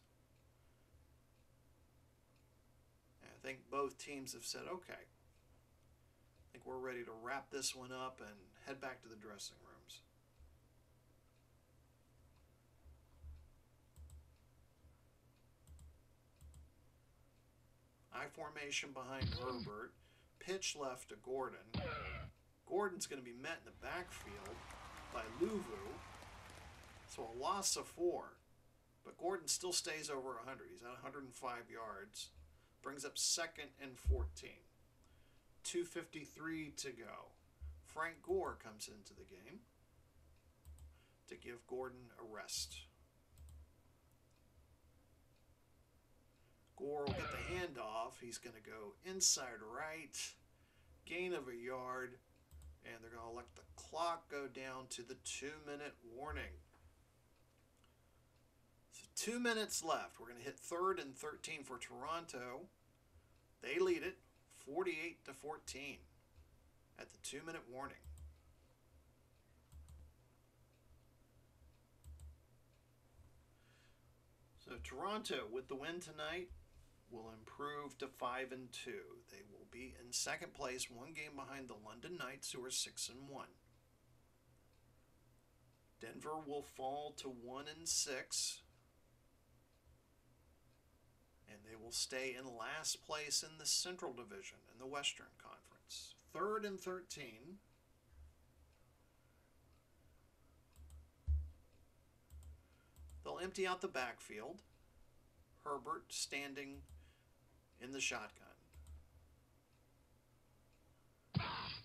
And I think both teams have said, okay, I think we're ready to wrap this one up and head back to the dressing rooms. I formation behind Herbert. Pitch left to Gordon. Gordon's going to be met in the backfield by Louvu. So a loss of 4. But Gordon still stays over 100. He's at 105 yards. Brings up 2nd and 14. 2:53 to go. Frank Gore comes into the game to give Gordon a rest. Gore will get the handoff. He's going to go inside right. Gain of a yard. And they're going to let the clock go down to the 2-minute warning. So 2 minutes left. We're going to hit 3rd and 13 for Toronto. They lead it 48-14 at the 2-minute warning. So Toronto, with the win tonight, will improve to 5-2. They will be in second place, 1 game behind the London Knights, who are 6-1. Denver will fall to 1-6. And they will stay in last place in the Central Division in the Western Conference. 3rd and 13. They'll empty out the backfield. Herbert standing in the shotgun.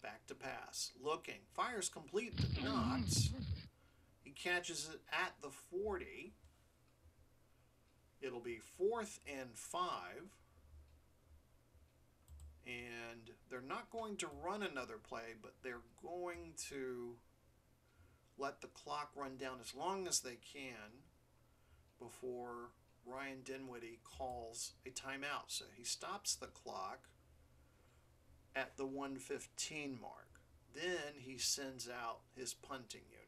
Back to pass. Looking. Fires complete to Knox. He catches it at the 40. It'll be 4th and 5. And they're not going to run another play, but they're going to let the clock run down as long as they can before Ryan Dinwiddie calls a timeout. So he stops the clock at the 1:15 mark. Then he sends out his punting unit.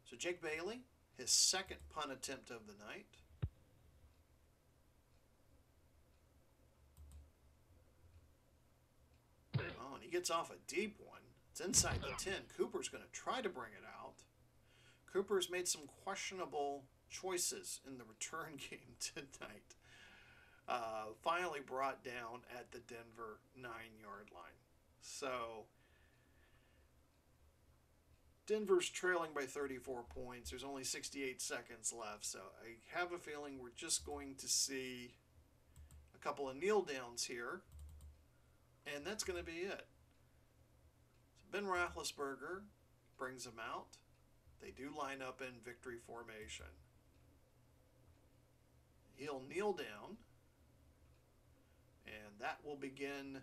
So Jake Bailey, his 2nd punt attempt of the night. Oh, and he gets off a deep one. It's inside the 10. Cooper's going to try to bring it out. Cooper's made some questionable choices in the return game tonight. Finally brought down at the Denver 9-yard line. So Denver's trailing by 34 points. There's only 68 seconds left. So I have a feeling we're just going to see a couple of kneel downs here. And that's going to be it. So Ben Roethlisberger brings them out. They do line up in victory formation. He'll kneel down. And that will begin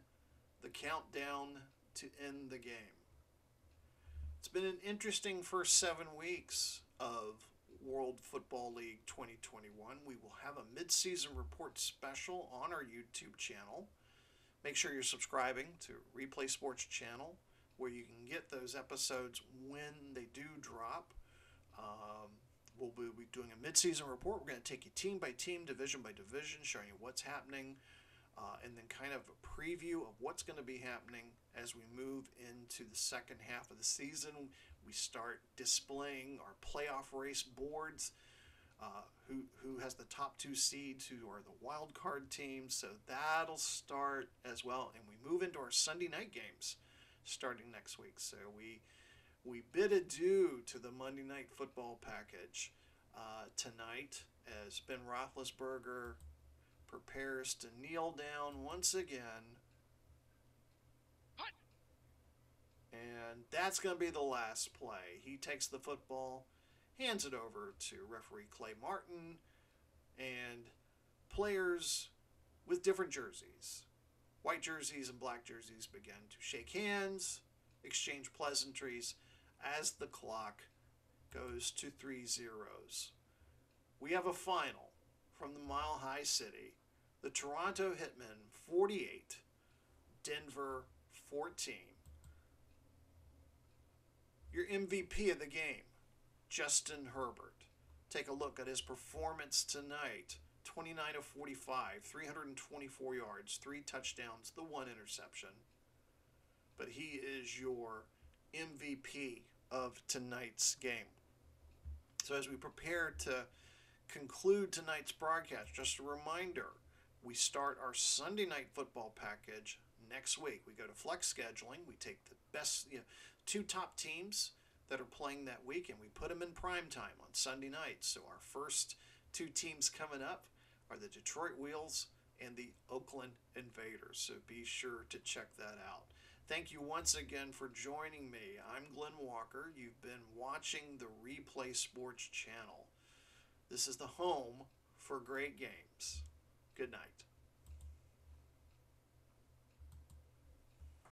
the countdown to end the game. It's been an interesting first 7 weeks of World Football League 2021. We will have a mid-season report special on our YouTube channel. Make sure you're subscribing to Replay Sports Channel, where you can get those episodes when they do drop. We'll be doing a mid-season report. We're going to take you team by team, division by division, showing you what's happening, and then kind of a preview of what's going to be happening as we move into the second half of the season. We start displaying our playoff race boards, who has the top 2 seeds, who are the wild card teams. So that'll start as well, and we move into our Sunday night games starting next week. So we bid adieu to the Monday Night Football package tonight as Ben Roethlisberger prepares to kneel down once again. And that's going to be the last play. He takes the football, hands it over to referee Clay Martin, and players with different jerseys, white jerseys and black jerseys, begin to shake hands, exchange pleasantries as the clock goes to 3-0. We have a final from the Mile High City. The Toronto Hitmen 48, Denver 14. Your MVP of the game, Justin Herbert. Take a look at his performance tonight. 29 of 45, 324 yards, 3 touchdowns, the 1 interception. But he is your MVP of tonight's game. So as we prepare to conclude tonight's broadcast, just a reminder, we start our Sunday night football package next week. We go to flex scheduling. We take the best 2 top teams that are playing that week, and we put them in prime time on Sunday night. So our first 2 teams coming up are the Detroit Wheels and the Oakland Invaders. So be sure to check that out. Thank you once again for joining me. I'm Glenn Walker. You've been watching the Replay Sports Channel. This is the home for great games. Good night.